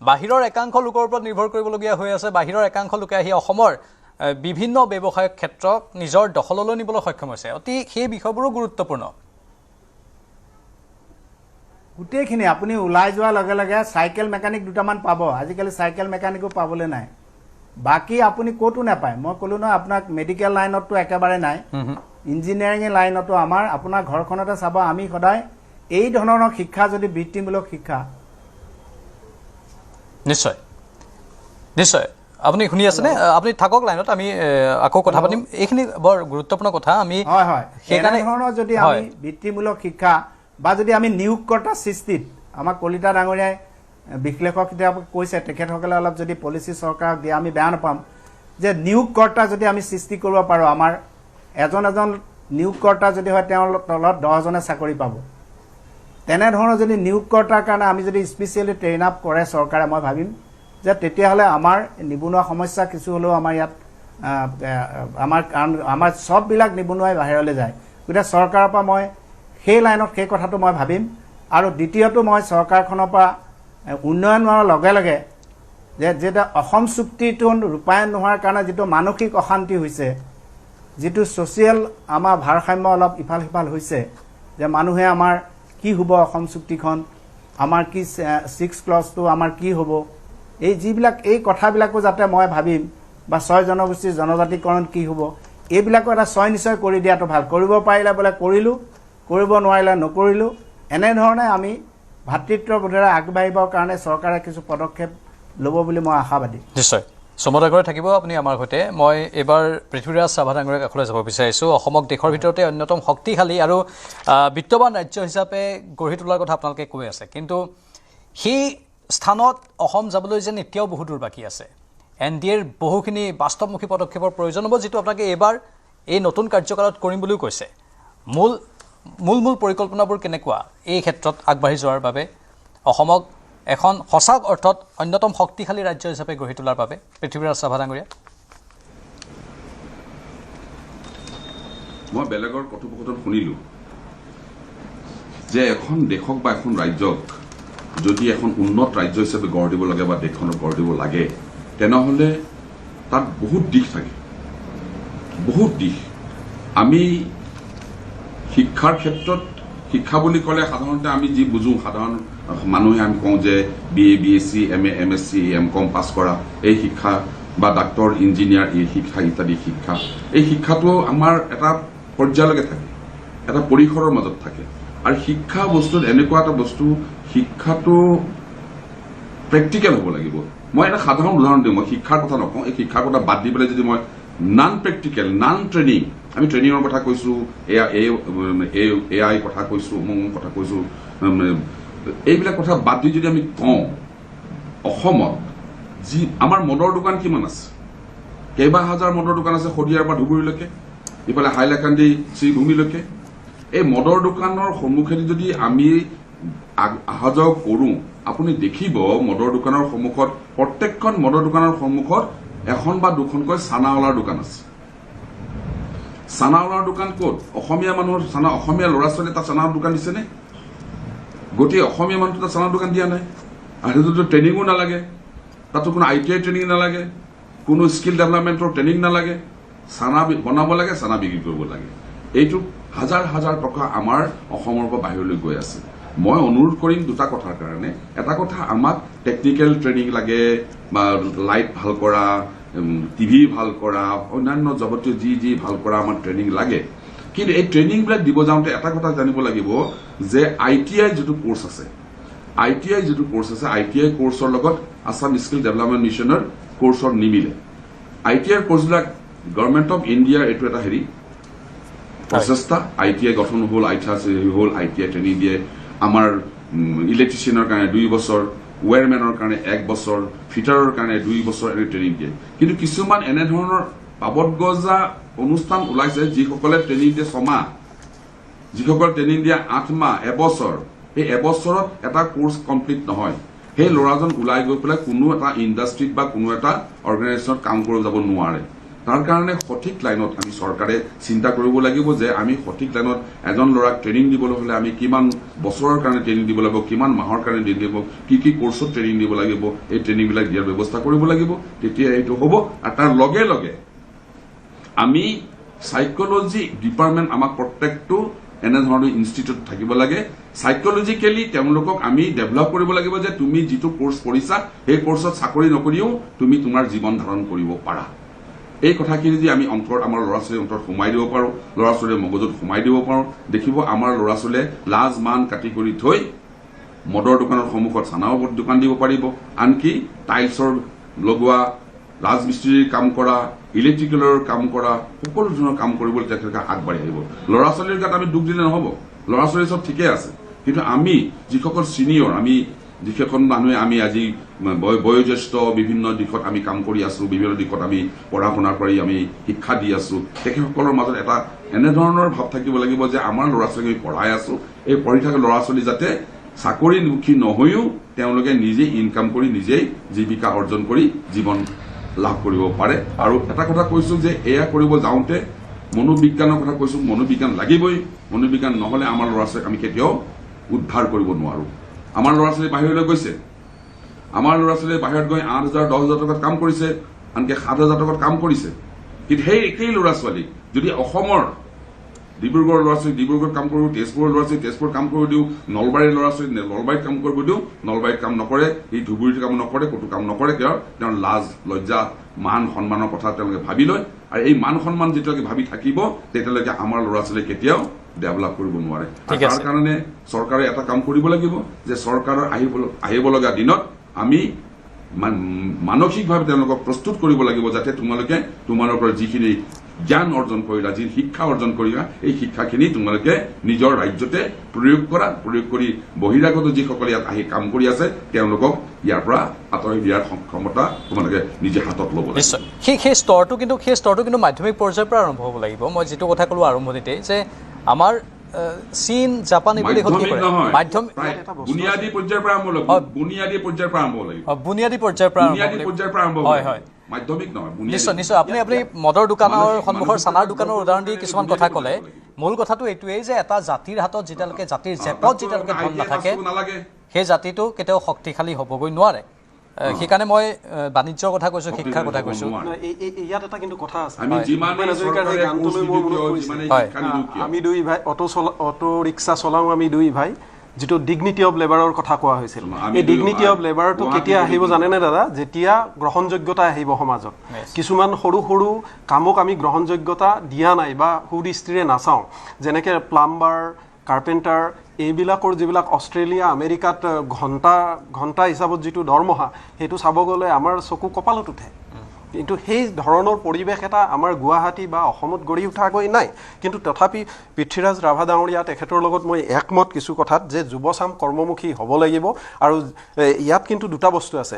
বাহিৰৰ একাংশ লোকৰ ওপৰত নিৰ্ভৰ কৰিবলগীয়া হৈ আছে বাহিৰৰ একাংশ লোকে আহি অসমৰ বিভিন্ন ব্যৱসায়িক ক্ষেত্ৰত নিজৰ দখললৈ নিবলৈ সক্ষম হৈছে অতি সেই বিষয়বোৰো গুৰুত্বপূৰ্ণ গোটেইখিনি আপুনি ওলাই যোৱাৰ লগে লগে চাইকেল মেকানিক দুটামান পাব আজিকালি চাইকেল মেকানিকো পাবলৈ নাই বাকী আপুনি ক'তো নাপায় মই ক'লো নহয় আপোনাক মেডিকেল লাইনততো একেবাৰে নাই ইঞ্জিনিয়াৰিং লাইনতো আমাৰ আপোনাৰ ঘৰখনতে চাব আমি সদায় এই ধৰণৰ শিক্ষা যদি বৃত্তিমূলক শিক্ষা নিশ্চয় নিশ্চয় আপুনি শুনি আছেনে আপুনি থাকক লাইনত আমি আকৌ কথা পাতিম এইখিনি বৰ গুৰুত্বপূৰ্ণ কথা আমি হয় হয় সেইকাৰণে ধৰণৰ যদি আমি বৃত্তিমূলক শিক্ষা বা যদি আমি নিয়োগকৰ্তা সৃষ্টিত আমাক কলিতা ডাঙৰীয়াই বিশ্লেষক কিতাপ কৈছে তেখেতসকলে অলপ যদি পলিচি চৰকাৰক দিয়ে আমি বেয়া নাপাম যে নিয়োগকৰ্তা যদি আমি সৃষ্টি কৰিব পাৰোঁ আমাৰ এজন নিয়োগকৰ্তা যদি হয় তেওঁৰ তলত 10জনে চাকৰি পাব তেনেধৰণৰ যদি নিয়োগকৰ্তাৰ কাৰণে আমি যদি স্পেচিয়েলি ট্ৰেইন আপ কৰে চৰকাৰে মই ভাবিম যে তেতিয়াহ'লে আমাৰ নিবনুৱা সমস্যা কিছু হ'লেও আমাৰ ইয়াত আমাৰ সববিলাক নিবনুৱাই বাহিৰলৈ যায় গতিকে চৰকাৰৰ পৰা মই সেই লাইনত সেই কথাটো মই ভাবিম আৰু দ্বিতীয়টো মই চৰকাৰখনৰ পৰা উন্নয়ন হোৱাৰ লগে লগে যেটা অসম চুক্তিটো ৰূপায়ণ নোহোৱাৰ কাৰণে যিটো মানসিক অশান্তি হৈছে যিটো ছ'চিয়েল আমাৰ ভাৰসাম্য অলপ ইফাল সিফাল হৈছে যে মানুহে আমাৰ কি হ'ব অসম চুক্তিখন আমাৰ কি 6 ক্লজটো আমাৰ কি হ'ব এই যিবিলাক এই কথাবিলাকো যাতে মই ভাবিম বা 6 জনগোষ্ঠীৰ জনজাতিকৰণ কি হ'ব এইবিলাকো এটা নিশ্চয় কৰি দিয়াটো ভাল কৰিব পাৰিলে বোলে কৰিলোঁ কৰিব নোৱাৰিলে নকৰিলোঁ এনেধৰণে আমি ভাতৃত্ববোধেৰে আগবাঢ়িবৰ কাৰণে চৰকাৰে কিছু পদক্ষেপ ল'ব বুলি মই আশাবাদী নিশ্চয় সমদা কৰি থাকিব আপুনি আমাৰ সৈতে মই এবাৰ পৃথ্বীৰাজ চাভা ডাঙৰীয়াৰ কাষলৈ যাব বিচাৰিছোঁ অসমক দেশৰ ভিতৰতে অন্যতম শক্তিশালী আৰু বিত্তবান ৰাজ্য হিচাপে গঢ়ি তোলাৰ কথা আপোনালোকে কৈ আছে কিন্তু সেই স্থানত অসম যাবলৈ যেন এতিয়াও বহু দূৰ বাকী আছে NDAৰ বহুখিনি বাস্তৱমুখী পদক্ষেপৰ প্ৰয়োজন হ'ব যিটো আপোনালোকে এইবাৰ এই নতুন কাৰ্যকালত কৰিম বুলিও কৈছে মূল পৰিকল্পনাবোৰ কেনেকুৱা এই ক্ষেত্ৰত আগবাঢ়ি যোৱাৰ বাবে অসমক এখন সঁচা অৰ্থত অন্যতম শক্তিশালী ৰাজ্য হিচাপে গঢ়ি তোলাৰ বাবে পৃথ্বীৰাজ চাভা ডাঙৰীয়া মই বেলেগৰ কথোপকথন শুনিলোঁ যে এখন দেশক বা এখন ৰাজ্যক যদি এখন উন্নত ৰাজ্য হিচাপে গঢ় দিব লাগে বা দেশখনক গঢ় দিব লাগে তেনেহ'লে তাত বহুত দিশ থাকে বহুত দিশ আমি শিক্ষাৰ ক্ষেত্ৰত শিক্ষা বুলি ক'লে সাধাৰণতে আমি যি বুজোঁ সাধাৰণ মানুহে আমি কওঁ যে BA BSc MA MSc MCom পাছ কৰা এই শিক্ষা বা ডাক্তৰ ইঞ্জিনিয়াৰ এই শিক্ষা ইত্যাদি শিক্ষা এই শিক্ষাটো আমাৰ এটা পৰ্যায়লৈকে থাকে এটা পৰিসৰৰ মাজত থাকে আৰু শিক্ষা বস্তুত এনেকুৱা এটা বস্তু শিক্ষাটো প্ৰেক্টিকেল হ'ব লাগিব মই এটা সাধাৰণ উদাহৰণ দিওঁ মই শিক্ষাৰ কথা নকওঁ এই শিক্ষাৰ কথা বাদ দি পেলাই যদি মই নন প্ৰেক্টিকেল নন ট্ৰেইনিং আমি ট্ৰেইনিঙৰ কথা কৈছোঁ AI কথা কৈছোঁ কথা কৈছোঁ এইবিলাক কথা বাদ দি যদি আমি কওঁ অসমত যি আমাৰ মদৰ দোকান কিমান আছে কেইবা হাজাৰ মদৰ দোকান আছে শদিয়াৰ পৰা ধুবুৰীলৈকে ইফালে হাইলাকান্দি শ্ৰীভূমিলৈকে এই মদৰ দোকানৰ সন্মুখেদি যদি আমি অহা যোৱা কৰোঁ আপুনি দেখিব মদৰ দোকানৰ সন্মুখত প্ৰত্যেকখন মদৰ দোকানৰ সন্মুখত এখন বা দুখনকৈ চানাৱালাৰ দোকান আছে চানাৱালাৰ দোকান ক'ত অসমীয়া মানুহৰ অসমীয়া ল'ৰা ছোৱালীয়ে তাত চানাৰ দোকান দিছেনে গোটেই অসমীয়া মানুহটো তাত চানাৰ দোকান দিয়া নাই আৰু সেইটোতো ট্ৰেইনিঙো নালাগে তাতো কোনো ITI ট্ৰেইনিং নালাগে কোনো স্কিল ডেভেলপমেণ্টৰ ট্ৰেইনিং নালাগে চানা বনাব লাগে চানা বিক্ৰী কৰিব লাগে এইটো হাজাৰ হাজাৰ টকা আমাৰ অসমৰ পৰা বাহিৰলৈ গৈ আছে মই অনুৰোধ কৰিম দুটা কথাৰ কাৰণে এটা কথা আমাক টেকনিকেল ট্ৰেইনিং লাগে বা লাইট ভাল কৰা TV ভাল কৰা অন্যান্য যাৱতীয় যি ভাল কৰা আমাৰ ট্ৰেইনিং লাগে কিন্তু এই ট্ৰেইনিংবিলাক দিব যাওঁতে এটা কথা জানিব লাগিব যে ITI যিটো কোৰ্চ আছে ITI কোৰ্চৰ লগত আছাম স্কিল ডেভেলপমেণ্ট মিছনৰ কোৰ্চৰ নিমিলে ITI কোৰ্চবিলাক গভৰ্ণমেণ্ট অফ ইণ্ডিয়াৰ এইটো এটা প্ৰচেষ্টা ITI গঠন হ'ল ITI ট্ৰেইনিং দিয়ে আমাৰ ইলেক্ট্ৰিচিয়ানৰ কাৰণে 2 বছৰ ৱেৰমেনৰ কাৰণে 1 বছৰ ফিটাৰৰ কাৰণে 2 বছৰ এনে ট্ৰেইনিং দিয়ে কিন্তু কিছুমান এনেধৰণৰ পাবতগজা অনুষ্ঠান ওলাইছে যিসকলে ট্ৰেইনিং দিয়ে 6 মাহ যিসকলে ট্ৰেইনিং দিয়ে 8 মাহ এবছৰ এই এবছৰত এটা কোৰ্চ কমপ্লিট নহয় সেই ল'ৰাজন ওলাই গৈ পেলাই কোনো এটা ইণ্ডাষ্ট্ৰীত বা কোনো এটা অৰ্গেনাইজেশ্যনত কাম কৰিব যাব নোৱাৰে তাৰ কাৰণে সঠিক লাইনত আমি চৰকাৰে চিন্তা কৰিব লাগিব যে আমি সঠিক লাইনত এজন ল'ৰাক ট্ৰেইনিং দিবলৈ হ'লে আমি কিমান বছৰৰ কাৰণে ট্ৰেইনিং দিব লাগিব, কিমান মাহৰ কাৰণে ট্ৰেইনিং দিব, কি কোৰ্চত ট্ৰেইনিং দিব লাগিব, এই ট্ৰেইনিংবিলাক দিয়াৰ ব্যৱস্থা কৰিব লাগিব। তেতিয়া এইটো হ'ব। আৰু তাৰ লগে লগে আমি সাইকোলজি ডিপাৰ্টমেণ্ট আমাক প্ৰত্যেকটো এনেধৰণৰ ইনষ্টিটিউট থাকিব লাগে। সাইকোলজিকেলি তেওঁলোকক আমি ডেভেলপ কৰিব লাগিব যে তুমি যিটো কোৰ্চ কৰিছা সেই কোৰ্চত চাকৰি নকৰিও তুমি তোমাৰ জীৱন ধাৰণ কৰিব পাৰা। এই কথাখিনি যদি আমি আমাৰ ল'ৰা ছোৱালীৰ অন্তৰত সোমাই দিব পাৰোঁ, ল'ৰা ছোৱালীৰ মগজুত সোমাই দিব পাৰোঁ, দেখিব আমাৰ ল'ৰা ছোৱালীয়ে লাজ মান কাটি কৰি থৈ মদৰ দোকানৰ সন্মুখত চানাৰ দোকান দিব পাৰিব, আনকি টাইলছৰ লগোৱা, ৰাজমিস্ত্ৰীৰ কাম কৰা, ইলেক্ট্ৰিকেলৰ কাম কৰা, সকলো ধৰণৰ কাম কৰিবলৈ তেখেতলোকে আগবাঢ়ি আহিব। ল'ৰা ছোৱালীৰ গাত আমি দুখ দিলে নহ'ব, ল'ৰা ছোৱালী চব ঠিকে আছে, কিন্তু আমি যিসকল চিনিয়ৰ, আমি যিকেইখন মানুহে আমি আজি বয়োজ্যেষ্ঠ বিভিন্ন দিশত আমি কাম কৰি আছো, বিভিন্ন দিশত আমি পঢ়া শুনা কৰি আমি শিক্ষা দি আছো, তেখেতসকলৰ মাজত এটা এনেধৰণৰ ভাৱ থাকিব লাগিব যে আমাৰ ল'ৰা ছোৱালীক আমি পঢ়াই আছো, এই পঢ়ি থকা ল'ৰা ছোৱালী যাতে চাকৰিমুখী নহৈও তেওঁলোকে নিজে ইনকাম কৰি নিজেই জীৱিকা অৰ্জন কৰি জীৱন লাভ কৰিব পাৰে। আৰু এটা কথা কৈছো যে এয়া কৰিব যাওঁতে মনোবিজ্ঞানৰ কথা কৈছো, মনোবিজ্ঞান লাগিবই। মনোবিজ্ঞান নহলে আমাৰ ল'ৰা ছোৱালীক আমি কেতিয়াও উদ্ধাৰ কৰিব নোৱাৰো। আমাৰ ল'ৰা ছোৱালী বাহিৰলৈ গৈছে, আমাৰ ল'ৰা ছোৱালীয়ে বাহিৰত গৈ 8,000 10,000 টকাত কাম কৰিছে, আনকি 7,000 টকাত কাম কৰিছে। কিন্তু সেই একেই ল'ৰা ছোৱালীক যদি অসমৰ ডিব্ৰুগড়ৰ ল'ৰা ছোৱালী ডিব্ৰুগড়ত কাম কৰোঁ, তেজপুৰৰ ল'ৰা ছোৱালী তেজপুৰত কাম কৰিব দিওঁ, নলবাৰীৰ ল'ৰা ছোৱালী নলবাৰীত কাম কৰিব দিওঁ, নলবাৰীত কাম নকৰে, এই ধুবুৰীত কাম নকৰে, ক'তো কাম নকৰে। তেওঁৰ লাজ লজ্জা মান সন্মানৰ কথা তেওঁলোকে ভাবি লয়। আৰু এই মান সন্মান যেতিয়ালৈকে ভাবি থাকিব তেতিয়ালৈকে আমাৰ ল'ৰা ছোৱালী কেতিয়াও ডেভেলপ কৰিব নোৱাৰে। তাৰ কাৰণে চৰকাৰে এটা কাম কৰিব লাগিব যে চৰকাৰৰ আহিব লগা দিনত আমি মানসিকভাৱে তেওঁলোকক প্ৰস্তুত কৰিব লাগিব যাতে তোমালোকৰ যিখিনি জ্ঞান অৰ্জন কৰিলা, যি শিক্ষা অৰ্জন কৰিলা, এই শিক্ষাখিনি তোমালোকে নিজৰ ৰাজ্যতে প্ৰয়োগ কৰি বহিৰাগত যিসকলে ইয়াত আহি কাম কৰি আছে তেওঁলোকক ইয়াৰ পৰা আঁতৰাই দিয়াৰ ক্ষমতা তোমালোকে নিজে হাতত ল'ব লাগিব। নিশ্চয় সেই স্তৰটো কিন্তু মাধ্যমিক পৰ্যায়ৰ পৰা আৰম্ভ হ'ব লাগিব। মই যিটো কথা ক'লো আৰম্ভণিতে যে আমাৰ চীন জাপান এইবোৰ দেশত কি কৰে মাধ্যমিক বুনিয়াদী পৰ্যায়ৰ পৰা আৰম্ভ হ'ব, বুনিয়াদী পৰ্যায়ৰ পৰা আৰম্ভ হ'ব লাগিব, বুনিয়াদী পৰ্যায়ৰ পৰা আৰম্ভ হয় হয় মাধ্যমিক নহয়। নিশ্চয় আপুনি মদৰ দোকানৰ সন্মুখৰ চানাৰ দোকানৰ উদাহৰণ দি কিছুমান কথা ক'লে। মূল কথাটো এইটোৱেই যে এটা জাতিৰ হাতত যেতিয়ালৈকে জাতিৰ জেপত যেতিয়ালৈকে ধন নাথাকে সেই জাতিটো কেতিয়াও শক্তিশালী হ'বগৈ নোৱাৰে। সেইকাৰণে মই বাণিজ্যৰ কথা কৈছো, শিক্ষাৰ কথা কৈছো। ইয়াত এটা কিন্তু কথা আছে, আমি দুই ভাই অটো ৰিক্সা চলাওঁ, আমি দুই ভাই, যিটো ডিগনিটি অফ লেবাৰৰ কথা কোৱা হৈছিল। এই ডিগনিটি অফ লেবাৰটো কেতিয়া আহিব জানেনে দাদা? যেতিয়া গ্ৰহণযোগ্যতা আহিব সমাজত। কিছুমান সৰু সৰু কামক আমি গ্ৰহণযোগ্যতা দিয়া নাই বা সুদৃষ্টিৰে নাচাওঁ, যেনেকৈ প্লাম্বাৰ, কাৰ্পেণ্টাৰ, এইবিলাকৰ যিবিলাক অষ্ট্ৰেলিয়া আমেৰিকাত ঘণ্টা হিচাপত যিটো দৰমহা, সেইটো চাব গ'লে আমাৰ চকু কপালত উঠে। কিন্তু সেই ধৰণৰ পৰিৱেশ এটা আমাৰ গুৱাহাটী বা অসমত গঢ়ি উঠাগৈ নাই। কিন্তু তথাপি পৃথ্বীৰাজ ৰাভা ডাঙৰীয়া তেখেতৰ লগত মই একমত কিছু কথাত যে যুৱচাম কৰ্মমুখী হ'ব লাগিব। আৰু ইয়াত কিন্তু দুটা বস্তু আছে,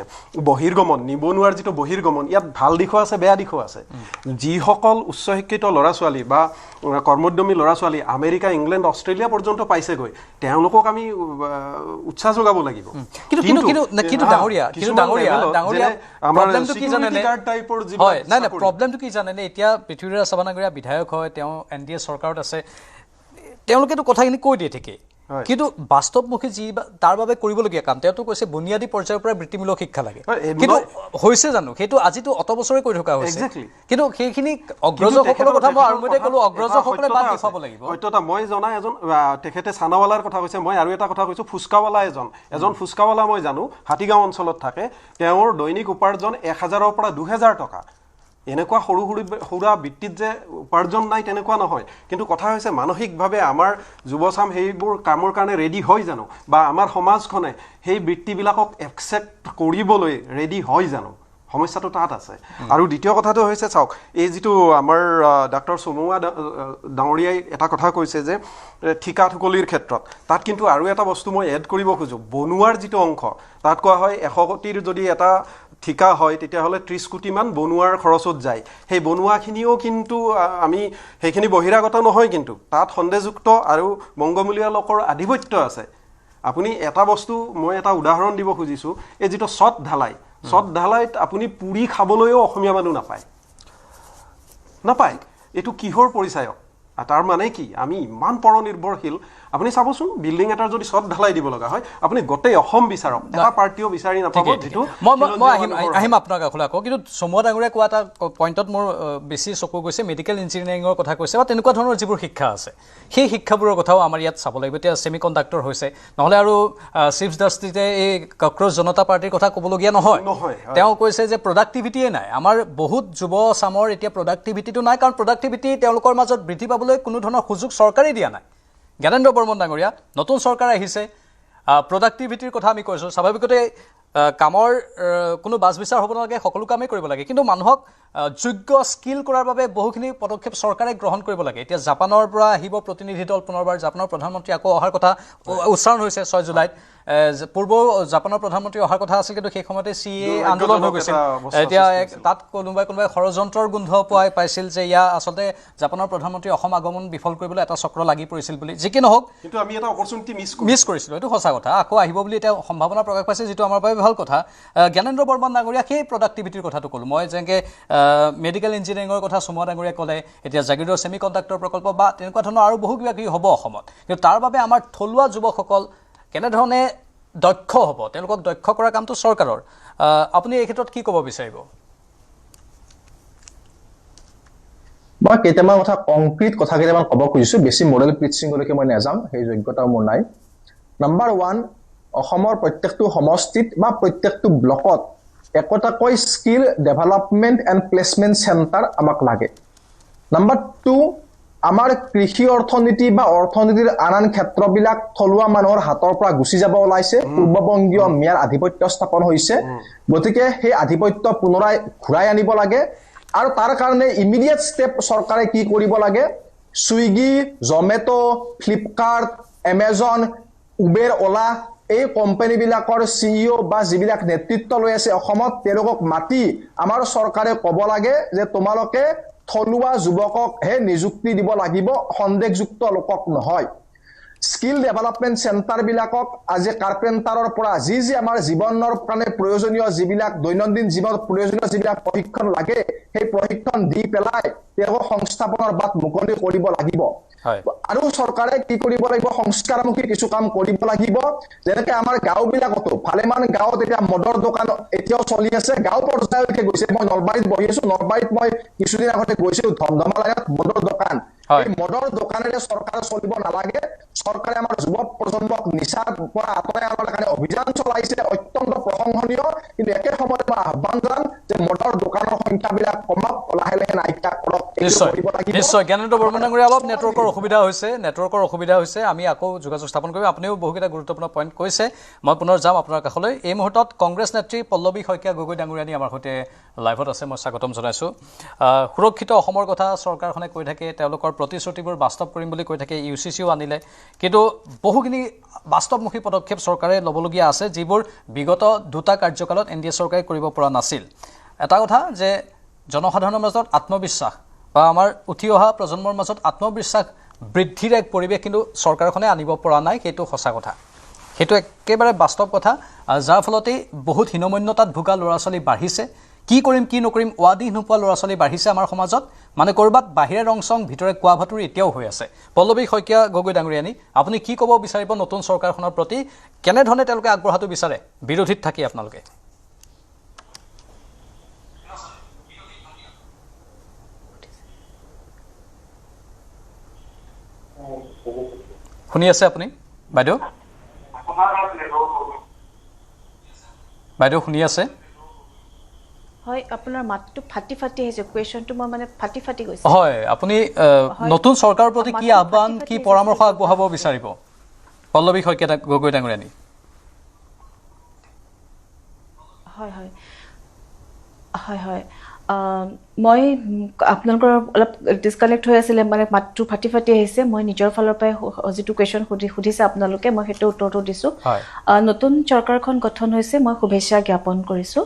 বহিৰ্গমন, নিবনুৱাৰ যিটো বহিৰ্গমন, ইয়াত ভাল দিশো আছে বেয়া দিশো আছে। যিসকল উচ্চ শিক্ষিত ল'ৰা ছোৱালী বা কৰ্মোদ্যমী ল'ৰা ছোৱালী আমেৰিকা, ইংলেণ্ড, অষ্ট্ৰেলিয়া পৰ্যন্ত পাইছেগৈ, তেওঁলোকক আমি উৎসাহ যোগাব লাগিব। প্ৰব্লেমটো কি জানেনে? এতিয়া পৃথ্বীৰাজ ৰাভা ডাঙৰীয়া বিধায়ক হয়, তেওঁ NDA চৰকাৰত আছে, তেওঁলোকেতো কথাখিনি কৈ দিয়ে ঠিকেই, কিন্তু বাস্তৱমুখী যি তাৰ বাবে কৰিবলগীয়া কাম তেওঁতো কৈছে বুনিয়াদী পৰ্যায়ৰ পৰা বৃত্তিমূলক শিক্ষা লাগে। কিন্তু হৈছে জানো? সেইটো আজিতো অত বছৰে কৈ থকা হৈছে, কিন্তু সেইখিনি অগ্ৰজসকলৰ কথা মই আৰম্ভতে ক'লো, অগ্ৰজসকলে বাদ দেখুৱাব লাগিব। সত্যতা মই জনা এজন, তেখেতে চানাৱালাৰ কথা কৈছে, মই আৰু এটা কথা কৈছোঁ, ফুচকাৱালা এজন ফুচকাৱালা মই জানো, হাতীগাঁও অঞ্চলত থাকে। তেওঁৰ দৈনিক উপাৰ্জন 1,000ৰ পৰা 2,000 টকা। এনেকুৱা সৰু সুৰা বৃত্তিত যে উপাৰ্জন নাই তেনেকুৱা নহয়, কিন্তু কথা হৈছে মানসিকভাৱে আমাৰ যুৱচাম সেইবোৰ কামৰ কাৰণে ৰেডি হয় জানো, বা আমাৰ সমাজখনে সেই বৃত্তিবিলাকক একচেপ্ট কৰিবলৈ ৰেডি হয় জানো? সমস্যাটো তাত আছে। আৰু দ্বিতীয় কথাটো হৈছে, চাওক, এই যিটো আমাৰ ডাক্তৰ চমুৱা ডাঙৰীয়াই এটা কথা কৈছে যে ঠিকা ঠুকলিৰ ক্ষেত্ৰত, তাত কিন্তু আৰু এটা বস্তু মই এড কৰিব খোজোঁ। বনোৱাৰ যিটো অংশ, তাত কোৱা হয় 100 কোটিৰ যদি এটা ঠিকা হয় তেতিয়াহ'লে 30 কোটিমান বনোৱাৰ খৰচত যায়। সেই বনোৱাখিনিও কিন্তু আমি সেইখিনি বহিৰাগত নহয়, কিন্তু তাত সন্দেহযুক্ত আৰু মংগমূলীয়া লোকৰ আধিপত্য আছে। আপুনি এটা বস্তু, মই এটা উদাহৰণ দিব খুজিছোঁ, এই যিটো চট ঢালাইত আপুনি পুৰি খাবলৈও অসমীয়া মানুহ নাপায়। নাপায় এইটো কিহৰ পৰিচায়ক তাৰ মানে কি আমি ইমান পৰনিৰ্ভৰশীল আপুনি চাবচোন বিল্ডিং এটাৰ যদি চট ঢালাই দিব লগা হয় আপুনি গোটেই অসম বিচাৰক এটা পাৰ্টিও বিচাৰি নাপাব যেটো মই আহিম আপোনাৰ কাষলৈ আকৌ কিন্তু চমুৱা ডাঙৰীয়া কোৱা এটা পইণ্টত মোৰ বেছি চকু গৈছে মেডিকেল ইঞ্জিনিয়াৰিঙৰ কথা কৈছে বা তেনেকুৱা ধৰণৰ যিবোৰ শিক্ষা আছে সেই শিক্ষাবোৰৰ কথাও আমাৰ ইয়াত চাব লাগিব এতিয়া ছেমি কণ্ডাক্টৰ হৈছে নহ'লে আৰু চিফ জাষ্টিছে এই কক্ৰোচ জনতা পাৰ্টিৰ কথা ক'বলগীয়া নহয় তেওঁ কৈছে যে প্ৰডাক্টিভিটিয়ে নাই আমাৰ বহুত যুৱ চামৰ এতিয়া প্ৰডাক্টিভিটিটো নাই কাৰণ প্ৰডাক্টিভিটি তেওঁলোকৰ মাজত বৃদ্ধি পাবলৈ কোনো ধৰণৰ সুযোগ চৰকাৰে দিয়া নাই জ্ঞানেন্দ্ৰ বৰ্মন ডাঙৰীয়া নতুন চৰকাৰ আহিছে প্ৰডাক্টিভিটিৰ কথা আমি কৈছোঁ স্বাভাৱিকতে কামৰ কোনো বাছ বিচাৰ হ'ব নালাগে সকলো কামেই কৰিব লাগে কিন্তু মানুহক যোগ্য স্কিল কৰাৰ বাবে বহুখিনি পদক্ষেপ চৰকাৰে গ্ৰহণ কৰিব লাগে এতিয়া জাপানৰ পৰা আহিব প্ৰতিনিধি দল পুনৰবাৰ জাপানৰ প্ৰধানমন্ত্ৰী আকৌ অহাৰ কথা উচ্চাৰণ হৈছে 6 জুলাইত পূৰ্ব জাপানৰ প্ৰধানমন্ত্ৰী অহাৰ কথা আছিল কিন্তু সেই সময়তে CA আন্দোলন হৈ গৈছিল এতিয়া তাত কোনোবাই ষড়যন্ত্ৰৰ গোন্ধ পাইছিল যে ইয়া আচলতে জাপানৰ প্ৰধানমন্ত্ৰী অসম আগমন বিফল কৰিবলৈ এটা চক্ৰ লাগি পৰিছিল বুলি যি কি নহওক কিন্তু আমি এটা অপৰচুনিটি মিছ কৰিছিলোঁ এইটো সঁচা কথা আকৌ আহিব বুলি এটা সম্ভাৱনা প্ৰকাশ পাইছে যিটো আমাৰ বাবে ভাল কথা জ্ঞানেন্দ্ৰ বৰ্মন ডাঙৰীয়া সেই প্ৰডাক্টিভিটিৰ কথাটো ক'লোঁ মই যেনেকৈ মেডিকেল ইঞ্জিনিয়াৰিঙৰ কথা চমুৱা ডাঙৰীয়া ক'লে এতিয়া জাগিৰৰ ছেমি কণ্ডাক্টৰ প্ৰকল্প বা তেনেকুৱা ধৰণৰ আৰু বহু কিবা কিবি হ'ব অসমত কিন্তু তাৰ বাবে আমাৰ থলুৱা যুৱকসকল কেনেধৰণে দক্ষ হ'ব তেওঁলোকক দক্ষ কৰা কামটো চৰকাৰৰ আপুনি এই ক্ষেত্ৰত কি ক'ব বিচাৰিব মই কেইটামান কথা কংক্ৰিট কথা কেইটামান ক'ব খুজিছোঁ বেছি মডেল প্ৰিচিংলৈকে মই নাযাম সেই যোগ্যতাও মোৰ নাই নাম্বাৰ 1 অসমৰ প্ৰত্যেকটো সমষ্টিত বা প্ৰত্যেকটো ব্লকত একোটাকৈ skill development and placement centre আমাক লাগে নাম্বাৰ 2 আমাৰ কৃষি অৰ্থনীতি বা অৰ্থনীতিৰ আন ক্ষেত্ৰবিলাক থলুৱা মানুহৰ হাতৰ পৰা গুচি যাব ওলাইছে পূৰ্ববংগীয় মিয়াৰ আধিপত্য স্থাপন হৈছে গতিকে সেই আধিপত্য পুনৰাই ঘূৰাই আনিব লাগে আৰু তাৰ কাৰণে ইমিডিয়েট ষ্টেপ চৰকাৰে কি কৰিব লাগে Swiggy Zomato Flipkart Amazon Uber ওলা এই কোম্পানীবিলাকৰ CEO বা যিবিলাক নেতৃত্ব লৈ আছে অসমত তেওঁলোকক মাতি আমাৰ চৰকাৰে ক'ব লাগে যে তোমালোকে থলুৱা যুৱকক হে নিযুক্তি দিব লাগিব সন্দেহযুক্ত লোকক নহয় স্কিল ডেভেলপমেণ্ট চেণ্টাৰবিলাকক আজি কাৰ্পেণ্টাৰৰ পৰা যি আমাৰ জীৱনৰ কাৰণে প্ৰয়োজনীয় যিবিলাক দৈনন্দিন জীৱনত প্ৰয়োজনীয় যিবিলাক প্ৰশিক্ষণ লাগে সেই প্ৰশিক্ষণ দি পেলাই তেওঁলোকক সংস্থাপনৰ বাট মুকলি কৰিব লাগিব আৰু চৰকাৰে কি কৰিব লাগিব সংস্কাৰমুখী কিছু কাম কৰিব লাগিব যেনেকৈ আমাৰ গাঁওবিলাকতো ভালেমান গাঁৱত এতিয়া মদৰ দোকান এতিয়াও চলি আছে গাঁও পৰ্যায়লৈকে গৈছে মই নলবাৰীত বহি আছোঁ নলবাৰীত মই কিছুদিন আগতে গৈছিলোঁ ধমধমা লাইনত মদৰ দোকান এই মদৰ দোকানেৰে চৰকাৰে চলিব নালাগে চৰকাৰে আমাৰ যুৱ প্ৰজন্মক নিচাৰ পৰা আঁতৰাই আনিবৰ কাৰণে অভিযান চলাইছে অত্যন্ত প্ৰশংসনীয় কিন্তু একে সময়তে মই আহ্বান জনাম যে মদৰ দোকানৰ সংখ্যাবিলাক কমক লাহে লাহে নাইকিয়া কৰক নিশ্চয় জ্ঞানেন্দ্ৰ বৰ্মন ডাঙৰীয়া অলপ নেটৱৰ্কৰ অসুবিধা হৈছে আমি আকৌ যোগাযোগ স্থাপন কৰিম আপুনিও বহুকেইটা গুৰুত্বপূৰ্ণ পইণ্ট কৈছে মই পুনৰ যাম আপোনাৰ কাষলৈ এই মুহূৰ্তত কংগ্ৰেছ নেত্ৰী পল্লৱী শইকীয়া গগৈ ডাঙৰীয়ানী আমাৰ সৈতে লাইভত আছে মই স্বাগতম জনাইছোঁ সুৰক্ষিত অসমৰ কথা চৰকাৰখনে কৈ থাকে তেওঁলোকৰ প্ৰতিশ্ৰুতিবোৰ বাস্তৱ কৰিম বুলি কৈ থাকে UCCও আনিলে কিন্তু বহুখিনি বাস্তৱমুখী পদক্ষেপ চৰকাৰে ল'বলগীয়া আছে যিবোৰ বিগত দুটা কাৰ্যকালত NDA চৰকাৰে কৰিব পৰা নাছিল এটা কথা যে জনসাধাৰণৰ মাজত আত্মবিশ্বাস বা আমাৰ উঠি অহা প্ৰজন্মৰ মাজত আত্মবিশ্বাস বৃদ্ধিৰ এক পৰিৱেশ কিন্তু চৰকাৰখনে আনিব পৰা নাই সেইটো সঁচা কথা সেইটো একেবাৰে বাস্তৱ কথা যাৰ ফলতেই বহুত হীনমন্যতাত ভোগা ল'ৰা ছোৱালী বাঢ়িছে কি কৰিম কি নকৰিম ওৱাদি নোপোৱা ল'ৰা ছোৱালী বাঢ়িছে আমাৰ সমাজত মানে ক'ৰবাত বাহিৰে ৰংচং ভিতৰে কোৱা ভাতুৰি এতিয়াও হৈ আছে পল্লৱী শইকীয়া গগৈ ডাঙৰীয়ানী আপুনি কি ক'ব বিচাৰিব নতুন চৰকাৰখনৰ প্ৰতি কেনেধৰণে তেওঁলোকে আগবঢ়াটো বিচাৰে বিৰোধীত থাকি আপোনালোকে শুনি আছে আপুনি বাইদেউ শুনি আছে হয় আপোনাৰ মাতটো ফাটি আহিছে কোৱেশ্যনটো মই মানে ফাটি গৈছে হয় আপুনি নতুন চৰকাৰৰ প্ৰতি কি আহ্বান কি পৰামৰ্শ আগবঢ়াব বিচাৰিব পল্লৱী শইকীয়া গগৈ ডাঙৰীয়ানী হয় মই আপোনালোকৰ অলপ ডিছকানেক্ট হৈ আছিলে মানে মাতটো ফাটি আহিছে মই নিজৰ ফালৰ পৰাই যিটো কুৱেশ্যন সুধিছে আপোনালোকে মই সেইটো উত্তৰটো দিছোঁ নতুন চৰকাৰখন গঠন হৈছে মই শুভেচ্ছা জ্ঞাপন কৰিছোঁ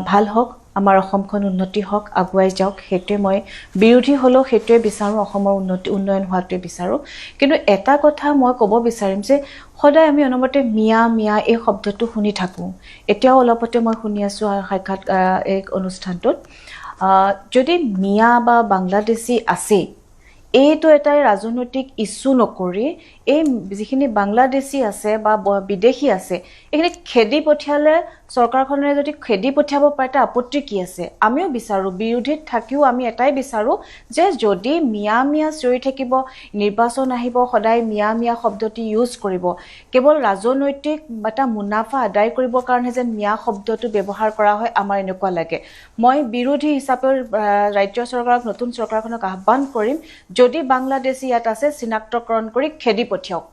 ভাল হওক আমাৰ অসমখন উন্নতি হওক আগুৱাই যাওক সেইটোৱে মই বিৰোধী হ'লেও সেইটোৱে বিচাৰোঁ অসমৰ উন্নয়ন হোৱাটোৱে বিচাৰোঁ কিন্তু এটা কথা মই ক'ব বিচাৰিম যে সদায় আমি অনবৰতে মিয়া এই শব্দটো শুনি থাকোঁ এতিয়াও অলপতে মই শুনি আছোঁ সাক্ষাৎ এই অনুষ্ঠানটোত যদি মিয়া বা বাংলাদেশী আছে এইটো এটা ৰাজনৈতিক ইস্যু নকৰি এই যিখিনি বাংলাদেশী আছে বা বিদেশী আছে এইখিনি খেদি পঠিয়ালে চৰকাৰখনে যদি খেদি পঠিয়াব পাৰে তা আপত্তি কি আছে আমিও বিচাৰো বিৰোধীত থাকিও আমি এটাই বিচাৰো যে যদি মিয়া মিয়া চৰি থাকিব নিৰ্বাচন আহিব সদায় মিয়া মিয়া শব্দটি ইউজ কৰিব কেৱল ৰাজনৈতিক এটা মুনাফা আদায় কৰিবৰ কাৰণে যে মিয়া শব্দটো ব্যৱহাৰ কৰা হয় আমাৰ এনেকুৱা লাগে মই বিৰোধী হিচাপে ৰাজ্য চৰকাৰক নতুন চৰকাৰখনক আহ্বান কৰিম যদি বাংলাদেশী ইয়াত আছে চিনাক্তকৰণ কৰি খেদি পঠিয়াওক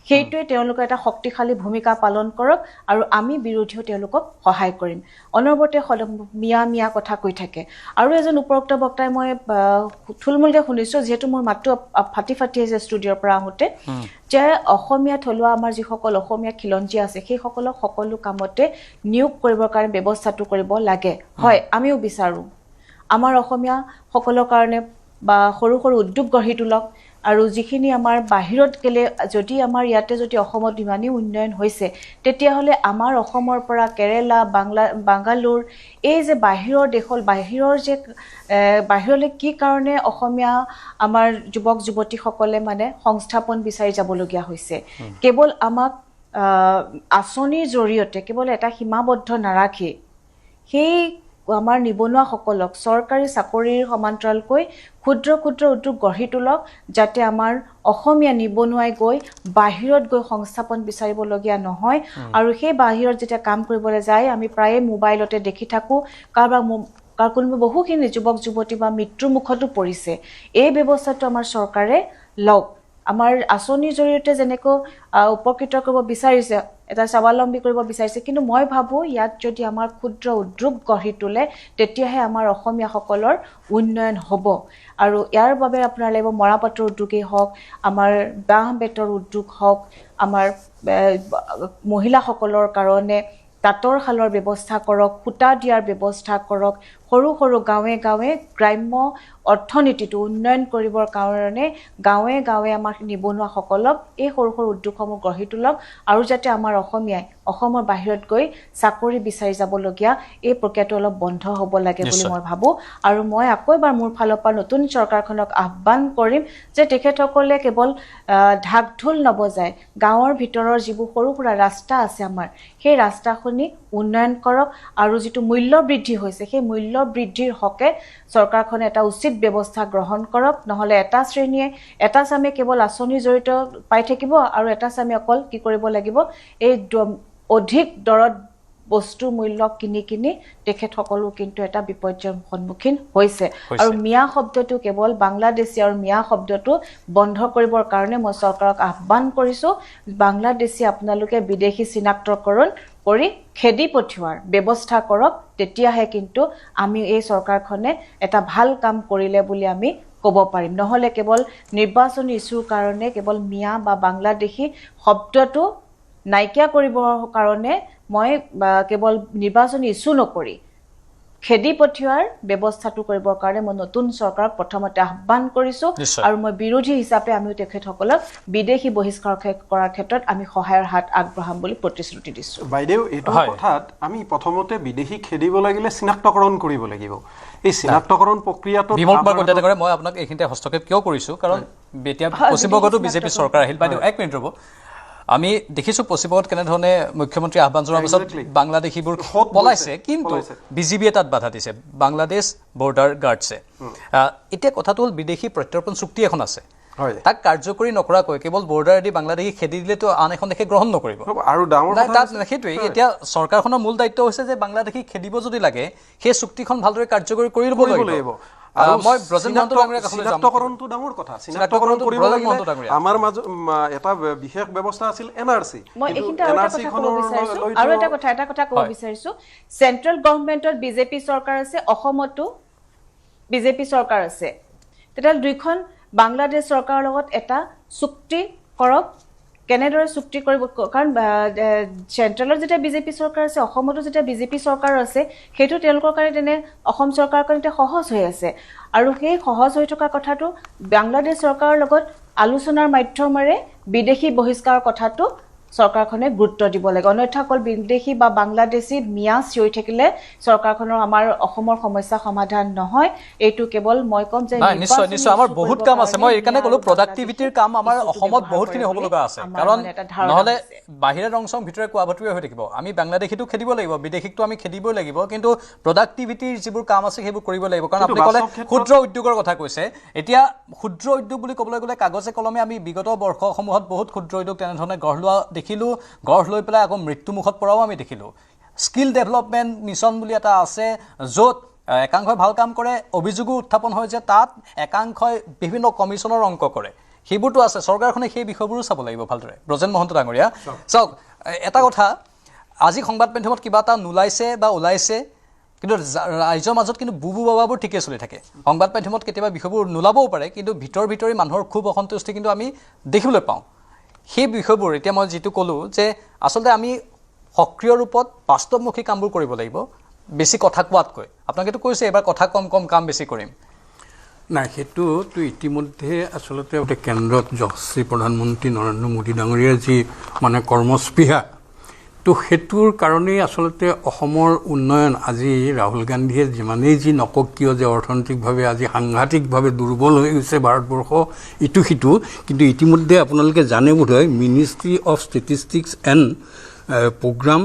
সেইটোৱে তেওঁলোকৰ এটা শক্তিশালী ভূমিকা পালন কৰক আৰু আমি বিৰোধীও তেওঁলোকক সহায় কৰিম অনবৰতে মিয়া মিয়া কথা কৈ থাকে আৰু এজন উপৰোক্ত বক্তাই মই থুলমূলকৈ শুনিছো যিহেতু মোৰ মাতটো ফাটি ফাটি আহিছে ষ্টুডিঅ'ৰ পৰা আহোঁতে যে অসমীয়া থলুৱা আমাৰ যিসকল অসমীয়া খিলঞ্জী আছে সেইসকলক সকলো কামতে নিয়োগ কৰিবৰ কাৰণে ব্যৱস্থাটো কৰিব লাগে হয় আমিও বিচাৰোঁ আমাৰ অসমীয়া সকলৰ কাৰণে বা সৰু সৰু উদ্যোগ গঢ়ি তোলক আৰু যিখিনি আমাৰ বাহিৰত গেলে যদি আমাৰ ইয়াতে যদি অসমত ইমানেই উন্নয়ন হৈছে তেতিয়াহ'লে আমাৰ অসমৰ পৰা কেৰেলা বাংগালোৰ এই যে বাহিৰৰ দেশৰ বাহিৰৰ যে বাহিৰলৈ কি কাৰণে অসমীয়া আমাৰ যুৱক যুৱতীসকলে মানে সংস্থাপন বিচাৰি যাবলগীয়া হৈছে কেৱল আমাক আঁচনিৰ জৰিয়তে কেৱল এটা সীমাবদ্ধ নাৰাখি সেই আমাৰ নিবনুৱাসকলক চৰকাৰী চাকৰিৰ সমান্তৰালকৈ ক্ষুদ্ৰ ক্ষুদ্ৰ উদ্যোগ গঢ়ি তোলক যাতে আমাৰ অসমীয়া নিবনুৱাই গৈ বাহিৰত গৈ সংস্থাপন বিচাৰিবলগীয়া নহয় আৰু সেই বাহিৰত যেতিয়া কাম কৰিবলৈ যায় আমি প্ৰায়ে মোবাইলতে দেখি থাকোঁ কাৰোবাৰ কোনোবা বহুখিনি যুৱক যুৱতী বা মৃত্যুৰ মুখতো পৰিছে এই ব্যৱস্থাটো আমাৰ চৰকাৰে লওক আমাৰ আঁচনিৰ জৰিয়তে যেনেকৈ উপকৃত কৰিব বিচাৰিছে এটা স্বাৱলম্বী কৰিব বিচাৰিছে কিন্তু মই ভাবোঁ ইয়াত যদি আমাৰ ক্ষুদ্ৰ উদ্যোগ গঢ়ি তোলে তেতিয়াহে আমাৰ অসমীয়াসকলৰ উন্নয়ন হ'ব আৰু ইয়াৰ বাবে আপোনাৰ লাগিব মৰাপাটৰ উদ্যোগেই হওক আমাৰ বাঁহ বেতৰ উদ্যোগ হওক আমাৰ মহিলাসকলৰ কাৰণে তাঁতৰ শালৰ ব্যৱস্থা কৰক সূতা দিয়াৰ ব্যৱস্থা কৰক সৰু সৰু গাঁৱে গাঁৱে গ্ৰাম্য অৰ্থনীতিটো উন্নয়ন কৰিবৰ কাৰণে গাঁৱে গাঁৱে আমাৰ নিবনুৱাসকলক এই সৰু সৰু উদ্যোগসমূহ গঢ়ি তোলক আৰু যাতে আমাৰ অসমীয়াই অসমৰ বাহিৰত গৈ চাকৰি বিচাৰি যাবলগীয়া এই প্ৰক্ৰিয়াটো অলপ বন্ধ হ'ব লাগে বুলি মই ভাবোঁ আৰু মই আকৌ এবাৰ মোৰ ফালৰ পৰা নতুন চৰকাৰখনক আহ্বান কৰিম যে তেখেতসকলে কেৱল ঢাক ঢোল নবজায় গাঁৱৰ ভিতৰৰ যিবোৰ সৰু সুৰা ৰাস্তা আছে আমাৰ সেই ৰাস্তাখিনি উন্নয়ন কৰক আৰু যিটো মূল্য বৃদ্ধি হৈছে সেই মূল্য বৃদ্ধিৰ হকে চৰকাৰখনে এটা উচিত ব্যৱস্থা গ্ৰহণ কৰক নহ'লে এটা শ্ৰেণীয়ে এটা চামে কেৱল আঁচনিৰ জড়িত পাই থাকিব আৰু এটা চামে অকল কি কৰিব লাগিব এই অধিক দৰত বস্তু মূল্য কিনি তেখেতসকলো কিন্তু এটা বিপৰ্যয়ৰ সন্মুখীন হৈছে আৰু মিয়া শব্দটো কেৱল বাংলাদেশী আৰু মিয়া শব্দটো বন্ধ কৰিবৰ কাৰণে মই চৰকাৰক আহ্বান কৰিছোঁ বাংলাদেশী আপোনালোকে বিদেশী চিনাক্তকৰণ কৰি খেদি পঠিওৱাৰ ব্যৱস্থা কৰক তেতিয়াহে কিন্তু আমি এই চৰকাৰখনে এটা ভাল কাম কৰিলে বুলি আমি ক'ব পাৰিম নহ'লে কেৱল নিৰ্বাচনী ইছ্যুৰ কাৰণে কেৱল মিয়া বা বাংলাদেশী শব্দটো নাইকিয়া কৰিবৰ কাৰণে মই কেৱল নিৰ্বাচনী ইছ্যু নকৰি খেদি পঠিওৱাৰ ব্যৱস্থাটো কৰিবৰ কাৰণে মই নতুন চৰকাৰক প্ৰথমতে আহ্বান কৰিছোঁ আৰু মই বিৰোধী হিচাপে আমিও তেখেতসকলক বিদেশী বহিষ্কাৰ কৰাৰ ক্ষেত্ৰত আমি সহায়ৰ হাত আগবঢ়াম বুলি প্ৰতিশ্ৰুতি দিছোঁ বাইদেউ এইটো কথাত আমি প্ৰথমতে বিদেশী খেদিব লাগিলে চিনাক্তকৰণ কৰিব লাগিব এই চিনাক্তকৰণ প্ৰক্ৰিয়াটো মই আপোনাক এইখিনিতে হস্তক্ষেপ কিয় কৰিছোঁ কাৰণ এতিয়া পশ্চিমবংগতো বিজেপি চৰকাৰ আহিল বাইদেউ এক মিনিট ৰ'ব আমি দেখিছোঁ পশ্চিমবংগত কেনেধৰণে মুখ্যমন্ত্ৰী আহ্বান জনোৱাৰ পিছত বাংলাদেশীবোৰ পলাইছে কিন্তু বিজেপিয়ে তাত বাধা দিছে বাংলাদেশ বৰ্ডাৰ গাৰ্ডছে এতিয়া কথাটো হ'ল বিদেশী প্ৰত্যৰ্পণ চুক্তি এখন আছে তাক কাৰ্যকৰী নকৰাকৈ কেৱল বৰ্ডাৰেদি বাংলাদেশী খেদি দিলেতো আন এখন দেশে গ্ৰহণ নকৰিব আৰু ডাঙৰ তাত সেইটোৱেই এতিয়া চৰকাৰখনৰ মূল দায়িত্ব হৈছে যে বাংলাদেশী খেদিব যদি লাগে সেই চুক্তিখন ভালদৰে কাৰ্যকৰী কৰি ল'ব লাগিব মই চিনাক্তকৰণটো ডাঙৰ কথা চিনাক্তকৰণ কৰিব লাগিলে আমাৰ মাজত এটা বিশেষ ব্যৱস্থা আছিল এনআৰচি মই এইখিনিতে আৰু এটা কথা ক'ব বিচাৰিছোঁ চেণ্ট্ৰেল গভৰ্ণমেণ্টত বিজেপি চৰকাৰ আছে অসমতো বিজেপি চৰকাৰ আছে তেতিয়াহ'লে দুইখন বাংলাদেশ চৰকাৰৰ লগত এটা চুক্তি কৰক কেনেদৰে চুক্তি কৰিব কাৰণ চেণ্ট্ৰেলত যেতিয়া বিজেপি চৰকাৰ আছে অসমতো যেতিয়া বিজেপি চৰকাৰ আছে সেইটো তেওঁলোকৰ কাৰণে তেনে অসম চৰকাৰৰ কাৰণে এতিয়া সহজ হৈ আছে আৰু সেই সহজ হৈ থকা কথাটো বাংলাদেশ চৰকাৰৰ লগত আলোচনাৰ মাধ্যমেৰে বিদেশী বহিষ্কাৰৰ কথাটো চৰকাৰখনে গুৰুত্ব দিব লাগে অন্যথা অকল বিদেশী বা বাংলাদেশী মিয়া চিঞৰি থাকিলে চৰকাৰখনৰ আমাৰ অসমৰ সমস্যা সমাধান নহয় এইটো কেৱল মই ক'ম যে নিশ্চয় নিশ্চয় আমাৰ বহুত কাম আছে মই এইকাৰণে ক'লো প্ৰডাক্টিভিটিৰ কাম আমাৰ অসমত বহুতখিনি হ'ব লগা আছে কাৰণ নহ'লে বাহিৰে ৰং চং ভিতৰে কোৱা ভতুৱে হৈ থাকিব আমি বাংলাদেশীটো খেদিব লাগিব বিদেশীকটো আমি খেদিবই লাগিব কিন্তু প্ৰডাক্টিভিটিৰ যিবোৰ কাম আছে সেইবোৰ কৰিব লাগিব কাৰণ আপুনি ক'লে ক্ষুদ্ৰ উদ্যোগৰ কথা কৈছে এতিয়া ক্ষুদ্ৰ উদ্যোগ বুলি ক'বলৈ গ'লে কাগজে কলমে আমি বিগত বৰ্ষসমূহত বহুত ক্ষুদ্ৰ উদ্যোগ তেনেধৰণে গঢ় লোৱা দেখিলোঁ গঢ় লৈ পেলাই আকৌ মৃত্যুমুখত পৰাও আমি দেখিলোঁ স্কিল ডেভেলপমেণ্ট মিছন বুলি এটা আছে য'ত একাংশই ভাল কাম কৰে অভিযোগো উত্থাপন হয় যে তাত একাংশই বিভিন্ন কমিশ্যনৰ অংক কৰে সেইবোৰতো আছে চৰকাৰখনে সেই বিষয়বোৰো চাব লাগিব ভালদৰে ব্ৰজেন মহন্ত ডাঙৰীয়া চাওক এটা কথা আজি সংবাদ মাধ্যমত কিবা এটা নোলাইছে বা ওলাইছে কিন্তু ৰাইজৰ মাজত কিন্তু বুবু বাবাবোৰ ঠিকে চলি থাকে সংবাদ মাধ্যমত কেতিয়াবা বিষয়বোৰ নোলাবও পাৰে কিন্তু ভিতৰি মানুহৰ খুব অসন্তুষ্টি কিন্তু আমি দেখিবলৈ পাওঁ সেই বিষয়বোৰ এতিয়া মই যিটো ক'লোঁ যে আচলতে আমি সক্ৰিয় ৰূপত বাস্তৱমুখী কামবোৰ কৰিব লাগিব বেছি কথা কোৱাতকৈ আপোনালোকেতো কৈছে এবাৰ কথা কম কাম বেছি কৰিম নাই সেইটোতো ইতিমধ্যে আচলতে কেন্দ্ৰত যশস্বী প্ৰধানমন্ত্ৰী নৰেন্দ্ৰ মোদী ডাঙৰীয়াৰ যি মানে কৰ্মস্পৃহা তো সেইটোৰ কাৰণেই আচলতে অসমৰ উন্নয়ন আজি ৰাহুল গান্ধীয়ে যিমানেই যি নকক কিয় যে অৰ্থনৈতিকভাৱে আজি সাংঘাতিকভাৱে দুৰ্বল হৈ গৈছে ভাৰতবৰ্ষ ইটো সিটো কিন্তু ইতিমধ্যে আপোনালোকে জানে বোধহয় ministry of statistics and programme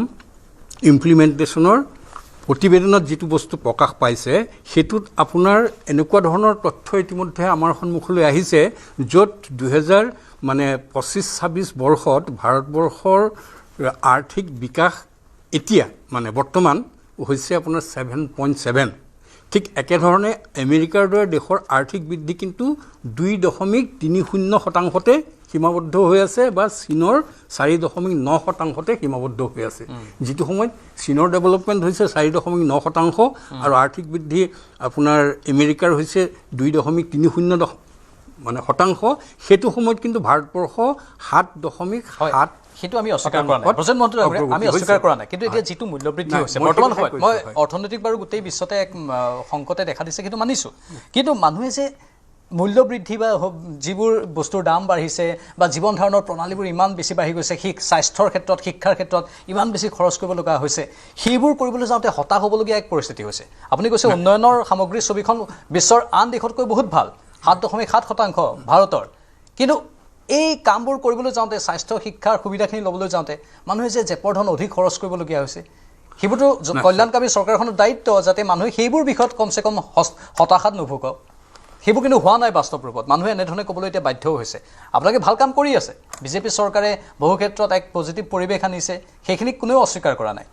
ইমপ্লিমেণ্টেশ্যনৰ প্ৰতিবেদনত যিটো বস্তু প্ৰকাশ পাইছে সেইটোত আপোনাৰ এনেকুৱা ধৰণৰ তথ্য ইতিমধ্যে আমাৰ সন্মুখলৈ আহিছে য'ত 2025-26 বৰ্ষত ভাৰতবৰ্ষৰ আৰ্থিক বিকাশ এতিয়া মানে বৰ্তমান হৈছে আপোনাৰ 7.7 ঠিক একেধৰণে আমেৰিকাৰ দৰে দেশৰ আৰ্থিক বৃদ্ধি কিন্তু 2.30% সীমাবদ্ধ হৈ আছে বা চীনৰ 4.9% সীমাবদ্ধ হৈ আছে যিটো সময়ত চীনৰ ডেভেলপমেণ্ট হৈছে 4.9% আৰু আৰ্থিক বৃদ্ধি আপোনাৰ আমেৰিকাৰ হৈছে 2.30 মানে শতাংশ সেইটো সময়ত কিন্তু ভাৰতবৰ্ষ 7.7 সেইটো আমি অস্বীকাৰ কৰা নাই ব্ৰজেন মহন্ত আমি অস্বীকাৰ কৰা নাই কিন্তু এতিয়া যিটো মূল্য বৃদ্ধি হৈছে বৰ্তমান সময়ত মই অৰ্থনৈতিক বাৰু গোটেই বিশ্বতে এক সংকটে দেখা দিছে কিন্তু মানিছোঁ কিন্তু মানুহে যে মূল্য বৃদ্ধি বা যিবোৰ বস্তুৰ দাম বাঢ়িছে বা জীৱন ধাৰণৰ প্ৰণালীবোৰ ইমান বেছি বাঢ়ি গৈছে স্বাস্থ্যৰ ক্ষেত্ৰত শিক্ষাৰ ক্ষেত্ৰত ইমান বেছি খৰচ কৰিব লগা হৈছে সেইবোৰ কৰিবলৈ যাওঁতে হতাশ হ'বলগীয়া এক পৰিস্থিতি হৈছে আপুনি কৈছে উন্নয়নৰ সামগ্ৰীৰ ছবিখন বিশ্বৰ আন দেশতকৈ বহুত ভাল 7.7% ভাৰতৰ কিন্তু এই কামবোৰ কৰিবলৈ যাওঁতে স্বাস্থ্য শিক্ষাৰ সুবিধাখিনি ল'বলৈ যাওঁতে মানুহে যে জেপৰ ধন অধিক খৰচ কৰিবলগীয়া হৈছে সেইবোৰতো কল্যাণকামী চৰকাৰখনৰ দায়িত্ব যাতে মানুহে সেইবোৰ বিষয়ত কমচে কম হতাশাত নুভুকক সেইবোৰ কিন্তু হোৱা নাই বাস্তৱ ৰূপত মানুহে এনেধৰণে ক'বলৈ এতিয়া বাধ্য হৈছে আপোনালোকে ভাল কাম কৰি আছে বিজেপি চৰকাৰে বহু ক্ষেত্ৰত এক পজিটিভ পৰিৱেশ আনিছে সেইখিনিক কোনেও অস্বীকাৰ কৰা নাই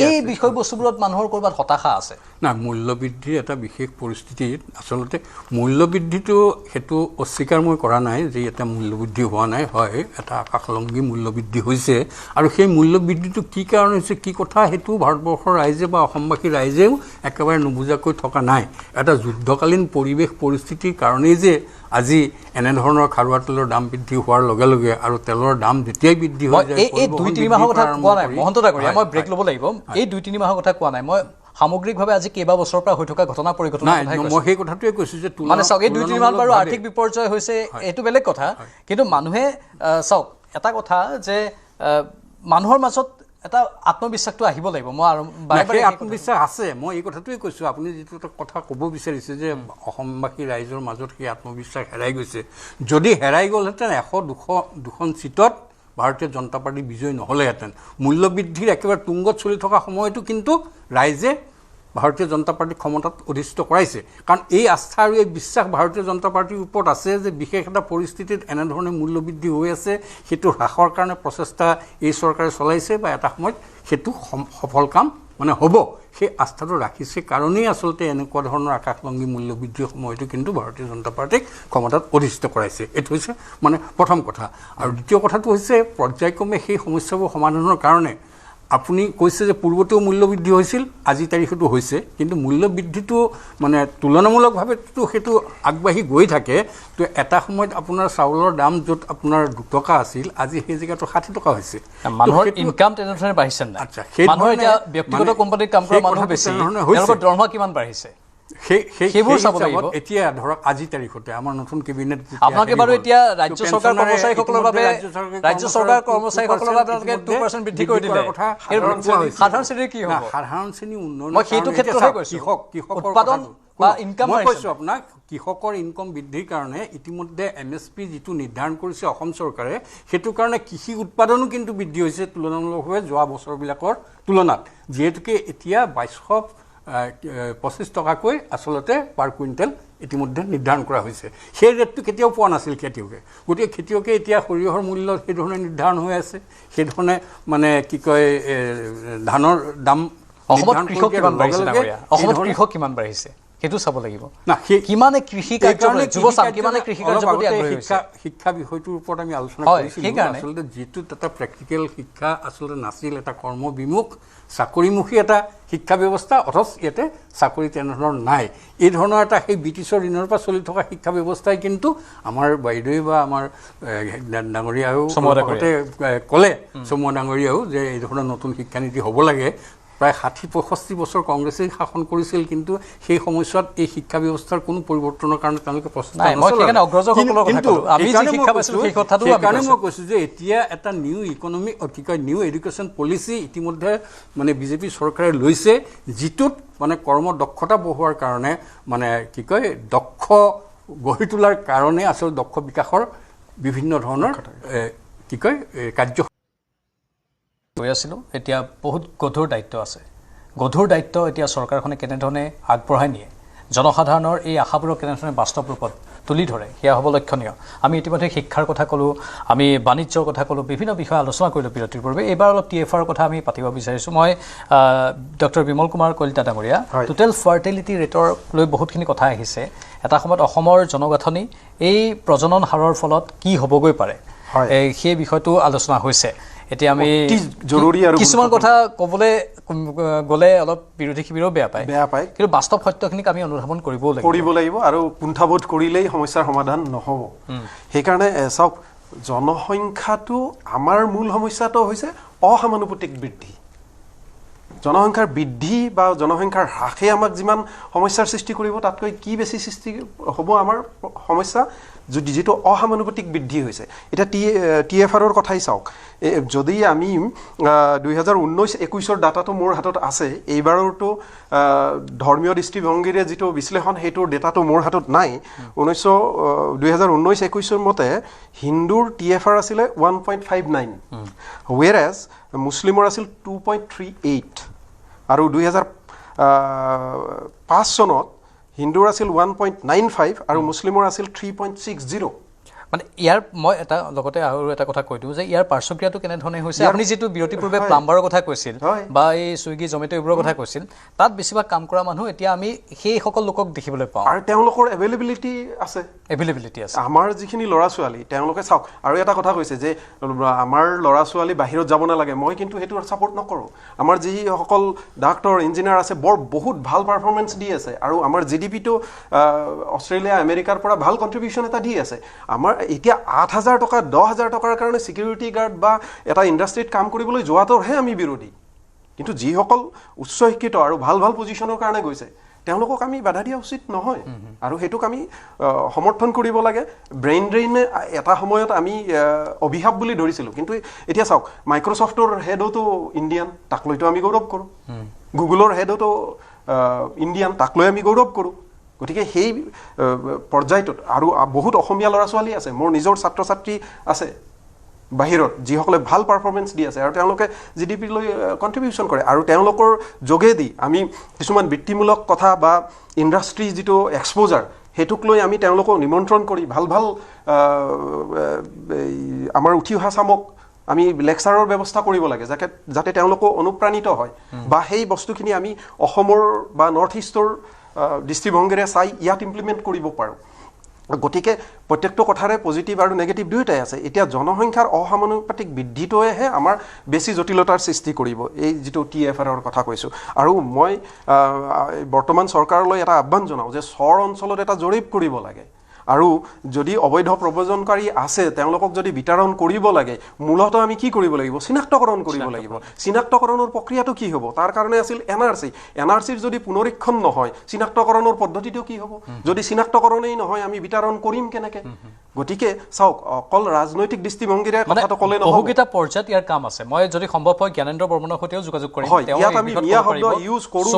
এই বিষয়বস্তুবোৰত মানুহৰ ক'ৰবাত হতাশা আছে না মূল্যবৃদ্ধিৰ এটা বিশেষ পৰিস্থিতিত আচলতে মূল্যবৃদ্ধিটো সেইটো অস্বীকাৰ মই কৰা নাই যে এটা মূল্যবৃদ্ধি হোৱা নাই হয় এটা আকাশলংঘী মূল্যবৃদ্ধি হৈছে আৰু সেই মূল্যবৃদ্ধিটো কি কাৰণ হৈছে কি কথা সেইটো ভাৰতবৰ্ষৰ ৰাইজে বা অসমবাসী ৰাইজেও একেবাৰে নুবুজাকৈ থকা নাই এটা যুদ্ধকালীন পৰিস্থিতিৰ কাৰণেই যে আজি এনেধৰণৰ খাৰুৱা তেলৰ দাম বৃদ্ধি হোৱাৰ লগে লগে আৰু তেলৰ দাম যেতিয়াই বৃদ্ধি হৈ যায় এই 2-3 মাহৰ কথা কোৱা নাই মহন্ত ডাঙৰীয়া মই ব্ৰেক ল'ব লাগিব এই 2-3 মাহৰ কথা কোৱা নাই মই সামগ্ৰিকভাৱে আজি কেইবা বছৰৰ পৰা হৈ থকা ঘটনা পৰিঘটনা মই সেই কথাটোৱে কৈছোঁ যে মানে চাওক এই 2-3 মাহ বাৰু আৰ্থিক বিপৰ্যয় হৈছে এইটো বেলেগ কথা কিন্তু মানুহে চাওক এটা কথা যে মানুহৰ মাজত এটা আত্মবিশ্বাসটো আহিব লাগিব মই আৰু বাৰে আত্মবিশ্বাস আছে মই এই কথাটোৱে কৈছোঁ আপুনি যিটো কথা ক'ব বিচাৰিছে যে অসমবাসী ৰাইজৰ মাজত সেই আত্মবিশ্বাস হেৰাই গৈছে যদি হেৰাই গ'লহেঁতেন 100-200 চিটত ভাৰতীয় জনতা পাৰ্টি বিজয়ী নহ'লেহেঁতেন মূল্যবৃদ্ধিৰ একেবাৰে তুংগত চলি থকা সময়তো কিন্তু ৰাইজে ভাৰতীয় জনতা পাৰ্টিক ক্ষমতাত অধিষ্ঠিত কৰাইছে কাৰণ এই আস্থা আৰু এই বিশ্বাস ভাৰতীয় জনতা পাৰ্টিৰ ওপৰত আছে যে বিশেষ এটা পৰিস্থিতিত এনেধৰণে মূল্যবৃদ্ধি হৈ আছে সেইটো হ্ৰাসৰ কাৰণে প্ৰচেষ্টা এই চৰকাৰে চলাইছে বা এটা সময়ত সেইটো সফল কাম মানে হ'ব সেই আস্থাটো ৰাখিছে কাৰণেই আচলতে এনেকুৱা ধৰণৰ আকাশলংঘী মূল্যবৃদ্ধিৰ সময়তো কিন্তু ভাৰতীয় জনতা পাৰ্টিক ক্ষমতাত অধিষ্ঠিত কৰাইছে এইটো হৈছে মানে প্ৰথম কথা আৰু দ্বিতীয় কথাটো হৈছে পৰ্যায়ক্ৰমে সেই সমস্যাবোৰ সমাধানৰ কাৰণে আপুনি কৈছে যে পূৰ্বতেও মূল্যবৃদ্ধি হৈছিল আজি তাৰিখতো হৈছে কিন্তু মূল্যবৃদ্ধিটো মানে তুলনামূলকভাৱেতো সেইটো আগবাঢ়ি গৈ থাকে তো এটা সময়ত আপোনাৰ চাউলৰ দাম য'ত আপোনাৰ 2 টকা আছিল আজি সেই জেগাটো 60 টকা হৈছে মানুহৰ ইনকাম তেনেধৰণে বাঢ়িছে নাই আচ্ছা সেই মানুহৰ এতিয়া ব্যক্তিগত কোম্পানীত কাম কৰা মানুহ বেছি তেওঁলোকৰ দৰমহা কিমান বাঢ়িছে সেইবোৰ চাব লাগিব। এতিয়া ধৰক আজি তাৰিখতে আমাৰ নতুন কেবিনেট আপোনালোকে বাৰু এতিয়া ৰাজ্য চৰকাৰ কৰ্মচাৰীসকলৰ বাবে ৰাজ্য চৰকাৰ কৰ্মচাৰীসকলৰ বাবে আপোনালোকে 2% বৃদ্ধি কৰি দিলে। সাধাৰণ শ্ৰেণীৰ কি হ'ব? সাধাৰণ শ্ৰেণী উন্নয়ন মই সেইটো ক্ষেত্ৰতে কৈছোঁ। উৎপাদন বা ইনকাম মই কৈছোঁ আপোনাক কৃষকৰ ইনকম বৃদ্ধিৰ কাৰণে ইতিমধ্যে MSP যিটো নিৰ্ধাৰণ কৰিছে অসম চৰকাৰে, সেইটো কাৰণে কৃষি উৎপাদনো কিন্তু বৃদ্ধি হৈছে তুলনামূলকভাৱে যোৱা বছৰবিলাকৰ তুলনাত, যিহেতুকে এতিয়া 2225 টকাকৈ আচলতে পাৰ কুইণ্টেল ইতিমধ্যে নিৰ্ধাৰণ কৰা হৈছে। সেই ৰেটটো কেতিয়াও পোৱা নাছিল খেতিয়কে। গতিকে খেতিয়কে এতিয়া সৰিয়হৰ মূল্য সেইধৰণে নিৰ্ধাৰণ হৈ আছে, সেইধৰণে মানে কি কয় ধানৰ দাম অসমত কৃষক কিমান বাঢ়িছে ডাঙৰীয়া? অসমত কৃষক কিমান বাঢ়িছে সেইটো চাব লাগিব। কিমানে কৃষি কাৰ্যৰ যুৱচাম কিমানে কৃষি কাৰ্যৰ প্ৰতি আগ্ৰহী হৈছে? শিক্ষা বিষয়টোৰ ওপৰত আমি আলোচনা কৰিছিলোঁ। আচলতে যিটো এটা প্ৰেক্টিকেল শিক্ষা আচলতে নাছিল, এটা কৰ্মবিমুখ চাকৰিমুখী এটা শিক্ষা ব্যৱস্থা, অথচ ইয়াতে চাকৰি তেনেধৰণৰ নাই। এই ধৰণৰ এটা সেই ব্ৰিটিছৰ দিনৰ পৰা চলি থকা শিক্ষা ব্যৱস্থাই কিন্তু আমাৰ বাইদেৱে বা আমাৰ ডাঙৰীয়াও ক'লে, চমুৱা ডাঙৰীয়াও, যে এই ধৰণৰ নতুন শিক্ষানীতি হ'ব লাগে। প্ৰায় 60-65 বছৰ কংগ্ৰেছে শাসন কৰিছিল, কিন্তু সেই সময়ছোৱাত এই শিক্ষা ব্যৱস্থাৰ কোনো পৰিৱৰ্তনৰ কাৰণে তেওঁলোকে প্ৰচেষ্টা সেইকাৰণে মই কৈছোঁ যে এতিয়া এটা নিউ ইকনমিক কি কয় নিউ এডুকেশ্যন পলিচি ইতিমধ্যে মানে বিজেপি চৰকাৰে লৈছে, যিটোত মানে কৰ্ম দক্ষতা বঢ়োৱাৰ কাৰণে মানে কি কয় দক্ষ গঢ়ি তোলাৰ কাৰণে আচলতে দক্ষ বিকাশৰ বিভিন্ন ধৰণৰ কি কয় কাৰ্য হৈ আছিলোঁ। এতিয়া বহুত গধুৰ দায়িত্ব আছে। গধুৰ দায়িত্ব এতিয়া চৰকাৰখনে কেনেধৰণে আগবঢ়াই নিয়ে, জনসাধাৰণৰ এই আশাবোৰক কেনেধৰণে বাস্তৱ ৰূপত তুলি ধৰে, সেয়া হ'ব লক্ষণীয়। আমি ইতিমধ্যে শিক্ষাৰ কথা ক'লোঁ, আমি বাণিজ্যৰ কথা ক'লোঁ, বিভিন্ন বিষয়ে আলোচনা কৰিলোঁ বিৰতিৰ পূৰ্বে। এইবাৰ অলপ TFR কথা আমি পাতিব বিচাৰিছোঁ। মই ডক্টৰ বিমল কুমাৰ কলিতা ডাঙৰীয়া, টোটেল ফাৰ্টিলিটি ৰেটৰ লৈ বহুতখিনি কথা আহিছে। এটা সময়ত অসমৰ জনগাঁথনি এই প্ৰজনন হাৰৰ ফলত কি হ'বগৈ পাৰে, সেই বিষয়টো আলোচনা হৈছে। এতিয়া আমি জৰুৰী আৰু কিছুমান কথা ক'বলৈ গ'লে অলপ বিৰোধী শিবিৰেও বেয়া পায়, কিন্তু বাস্তৱ সত্যখিনিক আমি অনুধাৱন কৰিব লাগিব আৰু কুণ্ঠাবোধ কৰিলেই সমস্যাৰ সমাধান নহ'ব। সেইকাৰণে চাওক, জনসংখ্যাটো আমাৰ মূল সমস্যাটো হৈছে অসমানুপাতিক বৃদ্ধি। জনসংখ্যাৰ বৃদ্ধি বা জনসংখ্যাৰ হ্ৰাসে আমাক যিমান সমস্যাৰ সৃষ্টি কৰিব, তাতকৈ কি বেছি সৃষ্টি হ'ব আমাৰ সমস্যা, যিটো অসমানুপাতিক বৃদ্ধি হৈছে। এতিয়া TFRৰ কথাই চাওক, যদি আমি 2019-21 ডাটাটো মোৰ হাতত আছে, এইবাৰৰটো ধৰ্মীয় দৃষ্টিভংগীৰে যিটো বিশ্লেষণ সেইটোৰ ডেটাটো মোৰ হাতত নাই। 2019-21 মতে হিন্দুৰ TFR আছিলে 1.59, হুৱেৰাজ মুছলিমৰ আছিল 2.38, আৰু 2005 চনত হিন্দুৰ আছিল 1.95 আৰু মুছলিমৰ আছিল 3.60। মানে ইয়াৰ মই এটা লগতে আৰু এটা কথা কৈ দিওঁ যে ইয়াৰ পাৰ্শ্বক্ৰিয়াটো কেনেধৰণে হৈছে। আপুনি যিটো বিৰতিৰ পূৰ্বে প্লাম্বাৰৰ কথা কৈছিল বা এই ছুইগি জমেট' এইবোৰৰ কথা কৈছিল, তাত বেছিভাগ কাম কৰা মানুহ এতিয়া আমি সেইসকল লোকক দেখিবলৈ পাওঁ, আৰু তেওঁলোকৰ এভেইলেবিলিটি আছে। আমাৰ যিখিনি ল'ৰা ছোৱালী তেওঁলোকে চাওক, আৰু এটা কথা কৈছে যে আমাৰ ল'ৰা ছোৱালী বাহিৰত যাব নালাগে, মই কিন্তু সেইটো ছাপোৰ্ট নকৰোঁ। আমাৰ যিসকল ডাক্তৰ ইঞ্জিনিয়াৰ আছে বহুত ভাল পাৰফৰ্মেঞ্চ দি আছে, আৰু আমাৰ GDP-টো অষ্ট্ৰেলিয়া আমেৰিকাৰ পৰা ভাল কণ্ট্ৰিবিউশ্যন এটা দি আছে। আমাৰ এতিয়া 8,000 টকা 10,000 টকাৰ কাৰণে ছিকিউৰিটি গাৰ্ড বা এটা ইণ্ডাষ্ট্ৰীত কাম কৰিবলৈ যোৱাটোৰহে আমি বিৰোধী, কিন্তু যিসকল উচ্চ শিক্ষিত আৰু ভাল ভাল পজিশ্যনৰ কাৰণে গৈছে তেওঁলোকক আমি বাধা দিয়া উচিত নহয়, আৰু সেইটোক আমি সমৰ্থন কৰিব লাগে। ব্ৰেইন ড্ৰেইনে এটা সময়ত আমি অভিশাপ বুলি ধৰিছিলোঁ, কিন্তু এতিয়া চাওক, মাইক্ৰ'ছফ্টৰ হেডতো ইণ্ডিয়ান, তাক লৈতো আমি গৌৰৱ কৰোঁ। গুগলৰ হেডতো ইণ্ডিয়ান, তাক লৈ আমি গৌৰৱ কৰোঁ। গতিকে সেই পৰ্যায়টোত আৰু বহুত অসমীয়া ল'ৰা ছোৱালী আছে, মোৰ নিজৰ ছাত্ৰ ছাত্ৰী আছে বাহিৰত, যিসকলে ভাল পাৰফৰ্মেঞ্চ দি আছে আৰু তেওঁলোকে GDP লৈ কণ্ট্ৰিবিউশ্যন কৰে, আৰু তেওঁলোকৰ যোগেদি আমি কিছুমান বৃত্তিমূলক কথা বা ইণ্ডাষ্ট্ৰী যিটো এক্সপ'জাৰ সেইটোক লৈ আমি তেওঁলোকক নিমন্ত্ৰণ কৰি ভাল ভাল আমাৰ উঠি অহা চামক আমি লেকচাৰৰ ব্যৱস্থা কৰিব লাগে, যাতে তেওঁলোকো অনুপ্ৰাণিত হয় বা সেই বস্তুখিনি আমি অসমৰ বা নৰ্থ ইষ্টৰ দৃষ্টিভংগীৰে চাই ইয়াত ইমপ্লিমেণ্ট কৰিব পাৰোঁ। গতিকে প্ৰত্যেকটো কথাৰে পজিটিভ আৰু নেগেটিভ দুয়োটাই আছে। এতিয়া জনসংখ্যাৰ অসমানুপাতিক বৃদ্ধিটোৱেহে আমাৰ বেছি জটিলতাৰ সৃষ্টি কৰিব, এই যিটো TFRৰ কথা কৈছোঁ। আৰু মই বৰ্তমান চৰকাৰলৈ এটা আহ্বান জনাওঁ যে চৰ অঞ্চলত এটা জৰীপ কৰিব লাগে, আৰু যদি অবৈধ প্ৰব্ৰজনকাৰী আছে তেওঁলোকক যদি বিতৰণ কৰিব লাগে মূলত আমি কি কৰিব লাগিব চিনাক্তকৰণ কৰিব লাগিব চিনাক্তকৰণৰ প্ৰক্ৰিয়াটো কি হ'ব তাৰ কাৰণে আছিল এনআৰচিৰ যদি পুনৰীক্ষণ নহয় চিনাক্তকৰণৰ পদ্ধতিটো কি হ'ব যদি চিনাক্তকৰণেই নহয় আমি বিতৰণ কৰিম কেনেকৈ গতিকে চাওক অকল ৰাজনৈতিক দৃষ্টিভংগীৰে কথাটো ক'লে নহ'ব বহুকেইটা পৰ্যায়ত ইয়াৰ কাম আছে মই যদি সম্ভৱ হয় জ্ঞানেন্দ্ৰ বৰ্মনৰ সৈতেও যোগাযোগ কৰিম ইয়াত আমি মিয়া শব্দ ইউজ কৰোঁ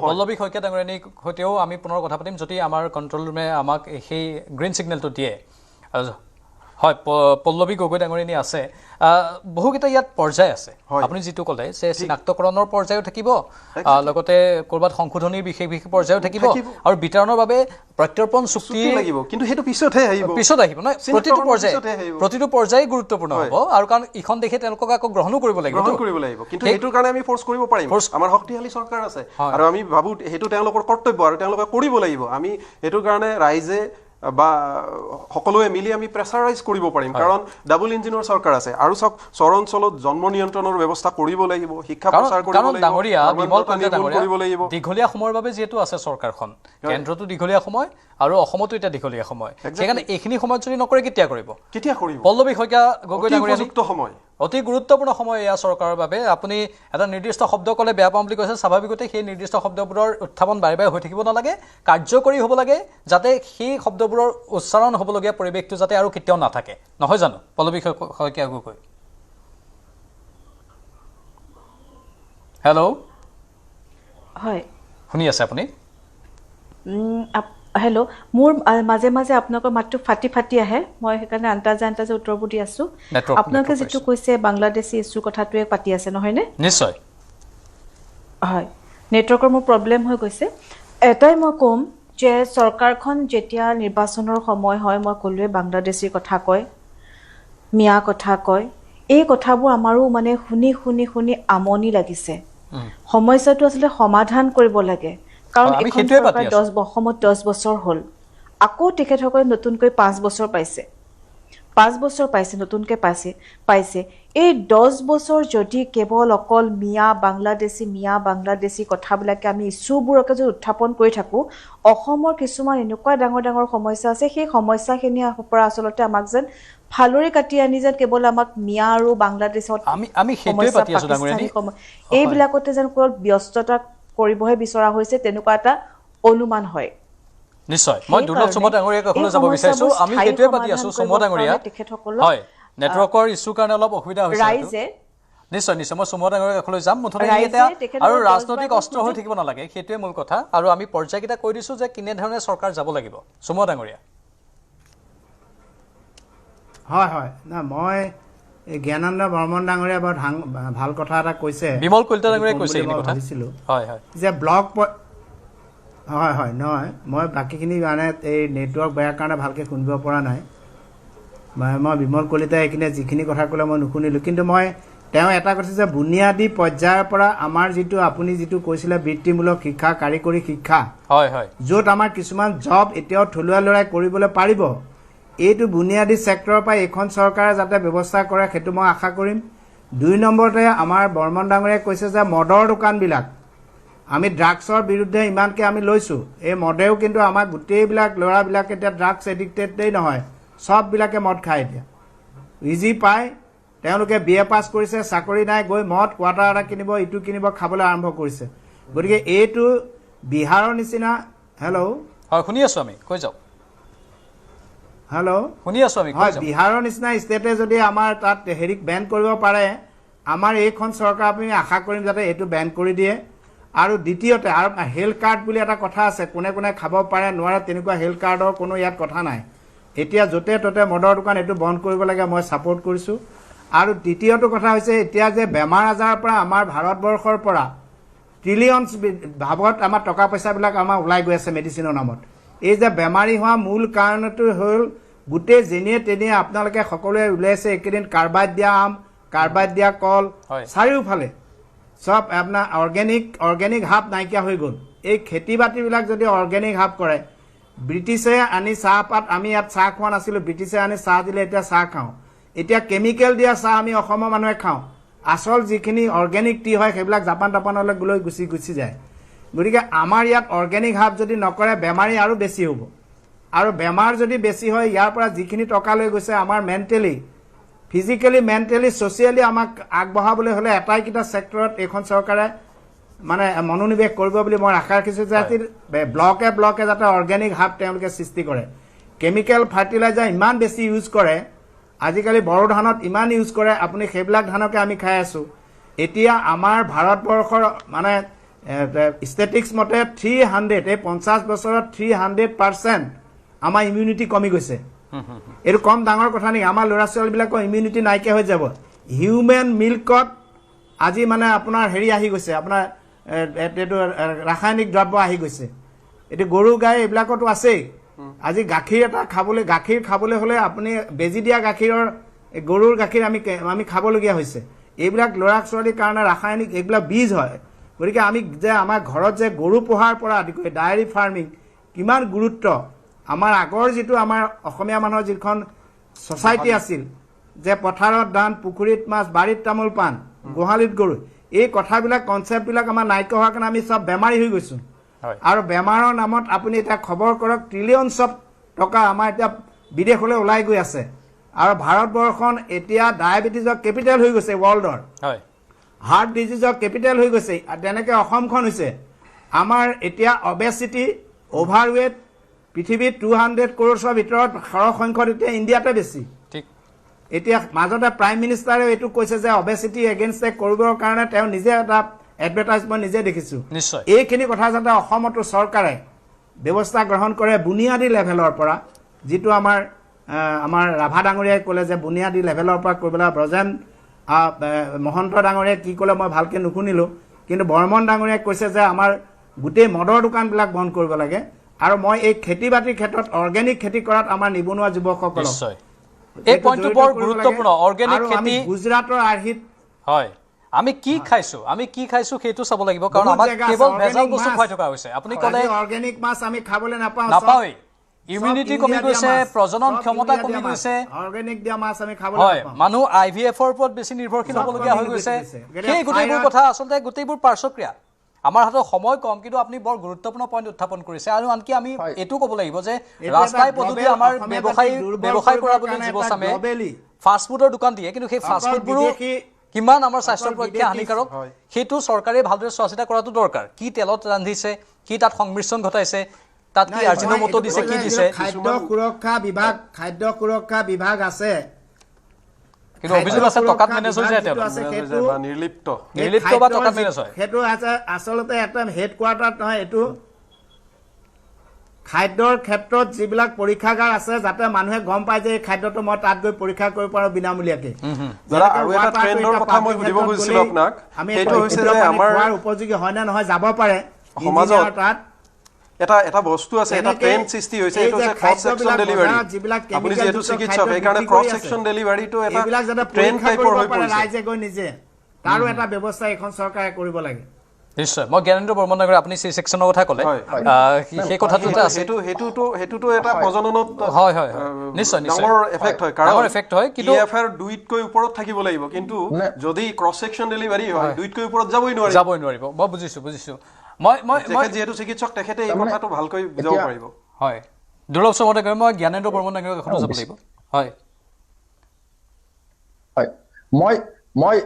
পল্লৱী শইকীয়া ডাঙৰীয়ানীৰ সৈতেও আমি পুনৰ কথা পাতিম যদি আমাৰ কণ্ট্ৰল ৰুমে আমাক সেই গ্ৰীণ ছিগনেলটো দিয়ে হয় পল্লৱী গগৈ ডাঙৰীয়ানী আছে বহুকেইটা ইয়াত পৰ্যায় আছে আপুনি যিটো ক'লে যে চিনাক্তকৰণৰ পৰ্যায়ো থাকিব লগতে ক'ৰবাত সংশোধনীৰ বিশেষ পৰ্যায়ো থাকিব আৰু বিতৰণৰ বাবে প্ৰত্যৰ্পণ চুক্তি লাগিব কিন্তু সেইটো পিছতহে আহিব নহয় প্ৰতিটো পৰ্যায় গুৰুত্বপূৰ্ণ হ'ব আৰু কাৰণ ইখন দেশে তেওঁলোকক আকৌ গ্ৰহণো কৰিব লাগিব কিন্তু সেইটোৰ কাৰণে আমি ফ'ৰ্চ কৰিব পাৰিম আমাৰ শক্তিশালী চৰকাৰ আছে আৰু আমি ভাবোঁ সেইটো তেওঁলোকৰ কৰ্তব্য আৰু তেওঁলোকে কৰিব লাগিব আমি সেইটোৰ কাৰণে ৰাইজে বা সকলোৱে মিলি আমি প্ৰেছাৰাইজ কৰিব পাৰিম কাৰণ ডাবল ইঞ্জিনৰ চৰকাৰ আছে আৰু চক চৰ অঞ্চলত জন্ম নিয়ন্ত্ৰণৰ ব্যৱস্থা কৰিব লাগিব শিক্ষা প্ৰচাৰ কৰিব লাগিব দীঘলীয়া সময়ৰ বাবে যিহেতু আছে চৰকাৰখন কেন্দ্ৰটো দীঘলীয়া সময় আৰু অসমতো এতিয়া দীঘলীয়া সময় সেইকাৰণে এইখিনি সময়ত যদি নকৰে কেতিয়া কৰিব পল্লৱী শইকীয়া গগৈ ডাঙৰীয়া সময় অতি গুৰুত্বপূৰ্ণ সময় এয়া চৰকাৰৰ বাবে আপুনি এটা নিৰ্দিষ্ট শব্দ ক'লে বেয়া পাওঁ বুলি কৈছে স্বাভাৱিকতে সেই নিৰ্দিষ্ট শব্দবোৰৰ উত্থাপন বাৰে বাৰে হৈ থাকিব নালাগে কাৰ্যকৰী হ'ব লাগে যাতে সেই শব্দবোৰৰ উচ্চাৰণ হ'বলগীয়া পৰিৱেশটো যাতে আৰু কেতিয়াও নাথাকে নহয় জানো পল্লৱী শইকীয়া গগৈ হেল্ল' হয় শুনি আছে আপুনি হেল্ল' মোৰ মাজে মাজে আপোনালোকৰ মাতটো ফাটি ফাটি আহে মই সেইকাৰণে আন্তাজে উত্তৰবোৰ দি আছোঁ আপোনালোকে যিটো কৈছে বাংলাদেশী ইছ্যুৰ কথাটোৱে পাতি আছে নহয়নে নিশ্চয় হয় নেটৱৰ্কৰ মোৰ প্ৰব্লেম হৈ গৈছে এটাই মই ক'ম যে চৰকাৰখন যেতিয়া নিৰ্বাচনৰ সময় হয় মই ক'লোৱে বাংলাদেশীৰ কথা কয় মিয়া কথা কয় এই কথাবোৰ আমাৰো মানে শুনি আমনি লাগিছে সমস্যাটো আচলতে সমাধান কৰিব লাগে কাৰণ এখন চৰকাৰ 10 বছৰ হ'ল আকৌ তেখেতসকলে নতুনকৈ 5 বছৰ পাইছে নতুনকৈ পাইছে এই 10 বছৰ যদি কেৱল অকল মিয়া বাংলাদেশী কথাবিলাকে আমি ইছ্যুবোৰকে যদি উত্থাপন কৰি থাকোঁ অসমৰ কিছুমান এনেকুৱা ডাঙৰ ডাঙৰ সমস্যা আছে সেই সমস্যাখিনিৰ পৰা আচলতে আমাক যেন ফালৰি কাটি আনি যেন কেৱল আমাক মিয়া আৰু বাংলাদেশত আমি সেইটোৱে পাতি আছোঁ ডাঙৰীয়ানী এইবিলাকতে যেন কেৱল ব্যস্ততা কৰিবহে বিচৰা হৈছে তেনেকুৱা এটা অনুমান হয় নিশ্চয় মই দুৰ্লভ চমুৱা ডাঙৰীয়াক কাষলৈ যাব বিচাৰিছোঁ আমি সেইটোৱে পাতি আছোঁ চমুৱা ডাঙৰীয়া হয় নেটৱৰ্কৰ ইছ্যুৰ কাৰণে অলপ অসুবিধা হৈছে ৰাইজে নিশ্চয় মই চমুৱা ডাঙৰীয়াৰ কাষলৈ যাম মুঠতে এতিয়া আৰু ৰাজনৈতিক অস্ত্ৰ হৈ থাকিব নালাগে সেইটোৱে মূল কথা আৰু আমি পৰ্যায়কেইটা কৈ দিছোঁ যে কেনেধৰণে চৰকাৰ যাব লাগিব চমুৱা ডাঙৰীয়া হয় না মই জ্ঞানন্দ বৰ্মন ডাঙৰীয়া বৰ ভাল কথা এটা কৈছে বিমল কলিতা ডাঙৰীয়াই কৈছে এই কথা হয় যে ব্লক হয় নহয় মই বাকীখিনি মানে এই নেটৱৰ্ক বেয়াৰ কাৰণে ভালকৈ শুনিব পৰা নাই মই বিমল কলিতাই এইখিনি যিখিনি কথা ক'লে মই নুশুনিলোঁ কিন্তু মই তেওঁ এটা কৈছে যে বুনিয়াদী পৰ্যায়ৰ পৰা আমাৰ যিটো আপুনি যিটো কৈছিলে বৃত্তিমূলক শিক্ষা কাৰিকৰী শিক্ষা য'ত আমাৰ কিছুমান জব এতিয়াও থলুৱা ল'ৰাই কৰিবলৈ পাৰিব এইটো বুনিয়াদী ছেক্টৰৰ পৰা এইখন চৰকাৰে যাতে ব্যৱস্থা কৰে সেইটো মই আশা কৰিম 2 নম্বৰতে আমাৰ বৰ্মন ডাঙৰীয়াই কৈছে যে মদৰ দোকানবিলাক আমি ড্ৰাগছৰ বিৰুদ্ধে ইমানকৈ আমি লৈছোঁ এই মদেও কিন্তু আমাৰ গোটেইবিলাক ল'ৰাবিলাক এতিয়া ড্ৰাগছ এডিক্টেডেই নহয় চববিলাকে মদ খায় এতিয়া ইজি পায় তেওঁলোকে BA পাছ কৰিছে চাকৰি নাই গৈ মদ কোৱাৰ্টাৰ এটা কিনিব ইটো কিনিব খাবলৈ আৰম্ভ কৰিছে গতিকে এইটো বিহাৰৰ নিচিনা হেল্ল' হয় শুনি আছোঁ আমি কৈ যাওক হেল্ল' শুনি আছোঁ আমি হয় বিহাৰৰ নিচিনা ষ্টেটে যদি আমাৰ তাত হেৰিক বেন কৰিব পাৰে আমাৰ এইখন চৰকাৰ আমি আশা কৰিম যাতে এইটো বেন কৰি দিয়ে আৰু দ্বিতীয়তে আৰু হেল্থ কাৰ্ড বুলি এটা কথা আছে কোনে কোনে খাব পাৰে নোৱাৰে তেনেকুৱা হেল্থ কাৰ্ডৰ কোনো ইয়াত কথা নাই এতিয়া য'তে ত'তে মদৰ দোকান এইটো বন্ধ কৰিব লাগে মই ছাপোৰ্ট কৰিছোঁ আৰু দ্বিতীয়টো কথা হৈছে এতিয়া যে বেমাৰ আজাৰৰ পৰা আমাৰ ভাৰতবৰ্ষৰ পৰা ট্ৰিলিয়নছ ভাৱত আমাৰ টকা পইচাবিলাক আমাৰ ওলাই গৈ আছে মেডিচিনৰ নামত এই যে বেমাৰী হোৱা মূল কাৰণটো হ'ল গোটেই যেনিয়ে তেনিয়ে আপোনালোকে সকলোৱে ওলাইছে এইকেইদিন কাৰ্বাইড দিয়া আম কাৰ্বাইড দিয়া কল চাৰিওফালে সব আপোনাৰ অৰ্গেনিক হাব নাইকিয়া হৈ গ'ল এই খেতি বাতিবিলাক যদি অৰ্গেনিক হাব কৰে ব্ৰিটিছে আনি চাহপাত আমি ইয়াত চাহ খোৱা নাছিলোঁ ব্ৰিটিছে আনি চাহ দিলে এতিয়া চাহ খাওঁ এতিয়া কেমিকেল দিয়া চাহ আমি অসমৰ মানুহে খাওঁ আচল যিখিনি অৰ্গেনিক টি হয় সেইবিলাক জাপান তাপানলৈ গৈ গুচি যায় গতিকে আমাৰ ইয়াত অৰ্গেনিক হাব যদি নকৰে বেমাৰী আৰু বেছি হ'ব আৰু বেমাৰ যদি বেছি হয় ইয়াৰ পৰা যিখিনি টকা লৈ গৈছে আমাৰ মেণ্টেলি ফিজিকেলি মেণ্টেলি ছ'চিয়েলি আমাক আগবঢ়াবলৈ হ'লে এটাইকেইটা ছেক্টৰত এইখন চৰকাৰে মানে মনোনিৱেশ কৰিব বুলি মই আশা ৰাখিছোঁ যে ব্লকে ব্লকে যাতে অৰ্গেনিক হাব তেওঁলোকে সৃষ্টি কৰে কেমিকেল ফাৰ্টিলাইজাৰ ইমান বেছি ইউজ কৰে আজিকালি বড়ো ধানত ইমান ইউজ কৰে আপুনি সেইবিলাক ধানকে আমি খাই আছোঁ এতিয়া আমাৰ ভাৰতবৰ্ষৰ মানে ষ্টেটিক্স মতে 300 এই 50 বছৰত 300% আমাৰ ইমিউনিটি কমি গৈছে এইটো কম ডাঙৰ কথা নেকি আমাৰ ল'ৰা ছোৱালীবিলাকৰ ইমিউনিটি নাইকিয়া হৈ যাব হিউমেন মিল্কত আজি মানে আপোনাৰ হেৰি আহি গৈছে আপোনাৰ এইটো ৰাসায়নিক দ্ৰব্য আহি গৈছে এইটো গৰু গাই এইবিলাকতো আছেই আজি গাখীৰ এটা গাখীৰ খাবলৈ হ'লে আপুনি বেজি দিয়া গাখীৰৰ গৰুৰ গাখীৰ আমি খাবলগীয়া হৈছে এইবিলাক ল'ৰা ছোৱালীৰ কাৰণে ৰাসায়নিক এইবিলাক বীজ হয় গতিকে আমি যে আমাৰ ঘৰত যে গৰু পোহাৰ পৰা আদি কৰি ডায়েৰী ফাৰ্মিং কিমান গুৰুত্ব আমাৰ আগৰ যিটো আমাৰ অসমীয়া মানুহৰ যিখন ছ'চাইটি আছিল যে পথাৰত ধান পুখুৰীত মাছ বাৰীত তামোল পাণ গোহালিত গৰু এই কথাবিলাক কনচেপ্টবিলাক আমাৰ নাইকিয়া হোৱাৰ কাৰণে আমি চব বেমাৰী হৈ গৈছোঁ আৰু বেমাৰৰ নামত আপুনি এতিয়া খবৰ কৰক ট্ৰিলিয়নছ অফ টকা আমাৰ এতিয়া বিদেশলৈ ওলাই গৈ আছে আৰু ভাৰতবৰ্ষখন এতিয়া ডায়েবেটিছৰ কেপিটেল হৈ গৈছে ৱৰ্ল্ডৰ হাৰ্ট ডিজিজৰ কেপিটেল হৈ গৈছে তেনেকৈ অসমখন হৈছে আমাৰ এতিয়া অবেচিটি অভাৰৱেট পৃথিৱীত 200 কৰোৰৰ ভিতৰত সৰহসংখ্যত এতিয়া ইণ্ডিয়াতে বেছি এতিয়া মাজতে প্ৰাইম মিনিষ্টাৰেও এইটো কৈছে যে অবেচিটি এগেইনষ্ট কৰিবৰ কাৰণে তেওঁ নিজে এটা এডভাৰটাইজমেণ্ট নিজে দেখিছোঁ এইখিনি কথা যাতে অসমতো চৰকাৰে ব্যৱস্থা গ্ৰহণ কৰে বুনিয়াদী লেভেলৰ পৰা যিটো আমাৰ ৰাভা ডাঙৰীয়াই ক'লে যে বুনিয়াদী লেভেলৰ পৰা কৰিবলৈ ব্ৰজেন মহন্ত ডাঙৰীয়াই কি ক'লে মই ভালকৈ নুশুনিলোঁ কিন্তু বৰ্মন ডাঙৰীয়াই কৈছে যে আমাৰ গোটেই মদৰ দোকানবিলাক বন্ধ কৰিব লাগে আৰু মই এই খেতি বাতিৰ ক্ষেত্ৰত অৰ্গেনিক খেতি কৰাত আমাৰ নিবনুৱা যুৱকসকলক এই পইণ্টটো বৰ গুৰুত্বপূৰ্ণ অৰ্গেনিক খেতি গুজৰাটৰ আৰ্হিত হয় আমি কি খাইছো সেইটো চাব লাগিব কাৰণ আমাক কেৱল ভেজাল বস্তু খুৱাই থকা হৈছে আপুনি ক'লে অৰ্গেনিক মাছ আমি খাবলৈ নাপাওঁৱেই ইমিউনিটি কমি গৈছে প্ৰজনন ক্ষমতা কমি গৈছে অৰ্গেনিক দিয়া মাছ আমি খাবলৈ হয় মানুহ IVF-ৰ ওপৰত বেছি নিৰ্ভৰশীল হ'বলগীয়া হৈ গৈছে সেই গোটেইবোৰ কথা আচলতে গোটেইবোৰ পাৰ্শ্বক্ৰিয়া আমাৰ হাতত সময় কম কিন্তু আপুনি বৰ গুৰুত্বপূৰ্ণ পইণ্ট উত্থাপন কৰিছে আৰু আনকি আমি এইটো ক'ব লাগিব যে ৰাস্তাই পদূলি আমাৰ ব্যৱসায় কৰা বুলি যুৱচামে ফাষ্ট ফুডৰ দোকান দিয়ে কিন্তু সেই ফাষ্ট ফুডবোৰো কিমান আমাৰ স্বাস্থ্যৰ পক্ষে হানিকাৰক সেইটো চৰকাৰে ভালদৰে চোৱা চিতা কৰাটো দৰকাৰ কি তেলত ৰান্ধিছে কি তাত সংমিশ্ৰণ ঘটাইছে তাত কি আৰ্জিনোমোটো দিছে কি দিছে খাদ্য সুৰক্ষা বিভাগ আছে কিন্তু অভিযোগ আছে টকাত মেনেজ হৈ যায় নিৰ্লিপ্ত বা টকাত মেনেজ হয় সেইটো আচলতে এটা হেড কোৱাৰ্টাৰত নহয় এইটো খাদ্যৰ ক্ষেত্ৰত যিবিলাক পৰীক্ষাগাৰ আছে যাতে মানুহে গম পায় যে এই খাদ্যটো মই তাত গৈ পৰীক্ষা কৰিব পাৰোঁ বিনামূলীয়াকৈ আৰু এটা ট্ৰেণ্ডৰ কথা মই সুধিব খুজিছিলোঁ আপোনাক সেইটো হৈছে যে আমাৰ উপযোগী হয় নে নহয় যাব পাৰে সমাজত তাত এটা বস্তু আছে এটা ট্ৰেন্ড সৃষ্টি হৈছে এইটো যে ক্ৰছ সেকশন ডেলিভাৰী আপুনি যেহেতু চিকিৎসক সেইকাৰণে ক্ৰছ সেকশন ডেলিভাৰীটো এটা ট্ৰেন্ড টাইপৰ হৈ পৰিছে ৰাইজে গৈ নিজে তাৰো এটা ব্যৱস্থা এখন চৰকাৰে কৰিব লাগে নিশ্চয় মই জ্ঞানেন্দ্ৰ বৰ্মন নগৰ আপুনি চি সেকশনৰ কথা ক'লে সেই কথাটো আছে হেতুটো এটা প্ৰজননত হয় নিশ্চয় ডাঙৰ এফেক্ট হয় কাৰণ এফেক্ট হয় কিন্তু EFR 2তকৈ ওপৰত থাকিব লাগিব কিন্তু যদি ক্ৰছ সেকশন ডেলিভাৰী হয় 2তকৈ ওপৰত যাবই নোৱাৰিব মই বুজিছো মই যেহেতু চিকিৎসক তেখেতে এই কথাটো ভালকৈ বুজাব পাৰিব হয় দুৰ্লভ চমতে গৈ মই জ্ঞানেন্দ্ৰ বৰ্মন নগৰৰ কথা যাব লাগিব হয় মই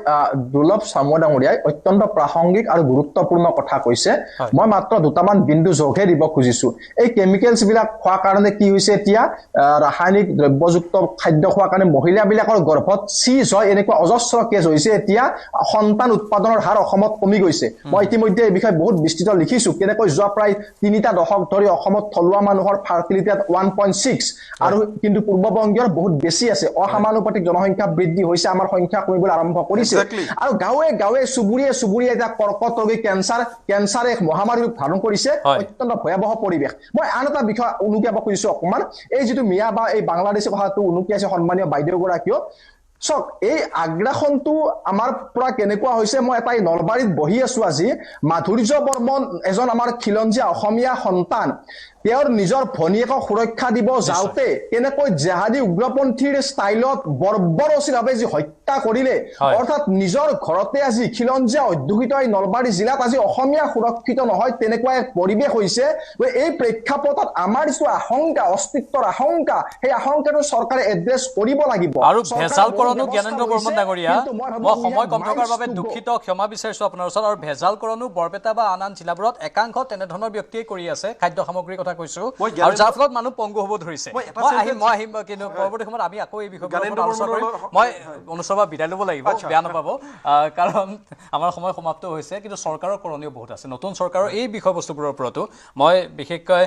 দুৰ্লভ চামুৱা ডাঙৰীয়াই অত্যন্ত প্ৰাসংগিক আৰু গুৰুত্বপূৰ্ণ কথা কৈছে মই মাত্ৰ দুটামান বিন্দু যোগহে দিব খুজিছো এই কেমিকেলছ বিলাক খোৱাৰ কাৰণে কি হৈছে এতিয়া ৰাসায়নিক দ্ৰব্যযুক্ত খাদ্য খোৱাৰ কাৰণে মহিলাবিলাকৰ গৰ্ভত চিজ হয় এনেকুৱা অজস্ৰ কেছ হৈছে এতিয়া সন্তান উৎপাদনৰ হাৰ অসমত কমি গৈছে মই ইতিমধ্যে এই বিষয়ে বহুত বিস্তৃত লিখিছো কেনেকৈ যোৱা প্ৰায় 3টা দশক ধৰি অসমত থলুৱা মানুহৰ ফাৰ্টিলিটি 1.6 আৰু কিন্তু পূৰ্ববংগৰ বহুত বেছি আছে অসমানুপাতিক জনসংখ্যা বৃদ্ধি হৈছে আমাৰ সংখ্যা কমিবলৈ আৰম্ভ কৰিছে আৰু গাঁৱে চুবুৰীয়ে এটা কৰ্কট ৰোগী কেঞ্চাৰ এক মহামাৰী ৰূপ ধাৰণ কৰিছে অত্যন্ত ভয়াৱহ পৰিৱেশ মই আন এটা বিষয় উনুকিয়াব খুজিছো অকমান এই যিটো মিয়া বা এই বাংলাদেশৰ কথাটো উনুকিয়াইছে সন্মানীয় বাইদেউগৰাকীও চক এই আগ্ৰাসনটো আমাৰ পৰা কেনেকুৱা হৈছে মই এটা নলবাৰীত বহি আছো আজি মাধুৰ্য বৰ্মন এজন আমাৰ খিলঞ্জীয়া অসমীয়া সন্তান তেওঁৰ নিজৰ ভনীয়েকক সুৰক্ষা দিব যাওঁতে কেনেকৈ জেহাদী উগ্ৰপন্থীৰ ষ্টাইলত বৰ্বৰচিতভাৱে যি হত্যা কৰিলে, অৰ্থাৎ নিজৰ ঘৰতে আজি খিলঞ্জীয়া অধ্যুষিত এই নলবাৰী জিলাত আজি অসমীয়া সুৰক্ষিত নহয় তেনেকুৱা এক পৰিৱেশ হৈছে। এই প্ৰেক্ষাপটত আমাৰ যিটো আশংকা, অস্তিত্বৰ আশংকা, সেই আশংকাটো চৰকাৰে এড্ৰেছ কৰিব লাগিব। আৰু ভেজালকৰণো জ্ঞানেন্দ্ৰ বৰ্মন ডাঙৰীয়া, মই সময় কম থকাৰ বাবে দুখিত, ক্ষমা বিচাৰিছো আপোনাৰ ওচৰত। আৰু ভেজালকৰণো বৰপেটা বা আন আন জিলাবোৰত একাংশ তেনেধৰণৰ ব্যক্তিয়ে কৰি আছে, খাদ্য সামগ্ৰীৰ কথা কৈছো, আৰু যাৰ ফলত মানুহ পংগু হ'ব ধৰিছে। মই আহিম কিন্তু পৰৱৰ্তী সময়ত আমি আকৌ এই বিষয়বোৰ আলোচনা কৰিম। মই অনুষ্ঠানৰ পৰা বিদায় ল'ব লাগিব, বেয়া নাপাব, কাৰণ আমাৰ সময় সমাপ্ত হৈছে। কিন্তু চৰকাৰৰ কৰণীয় বহুত আছে। নতুন চৰকাৰৰ এই বিষয়বস্তুবোৰৰ ওপৰতো মই বিশেষকৈ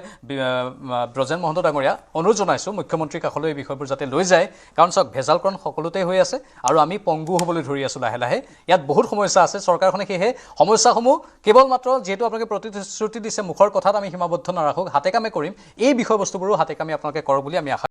ব্ৰজেন মহন্ত ডাঙৰীয়া অনুৰোধ জনাইছোঁ মুখ্যমন্ত্ৰীৰ কাষলৈ এই বিষয়বোৰ যাতে লৈ যায়। কাৰণ চাওক, ভেজালকৰণ সকলোতে হৈ আছে আৰু আমি পংগু হ'বলৈ ধৰি আছোঁ লাহে লাহে। ইয়াত বহুত সমস্যা আছে। চৰকাৰখনে সেয়েহে সমস্যাসমূহ কেৱল মাত্ৰ যিহেতু আপোনালোকে প্ৰতিশ্ৰুতি দিছে মুখৰ কথাত আমি সীমাবদ্ধ নাৰাখোঁ, হাতে কামে কৰিম। এই বিষয়বস্তুবোৰো হাতে কামে আপোনালোকে কৰক বুলি আমি আশা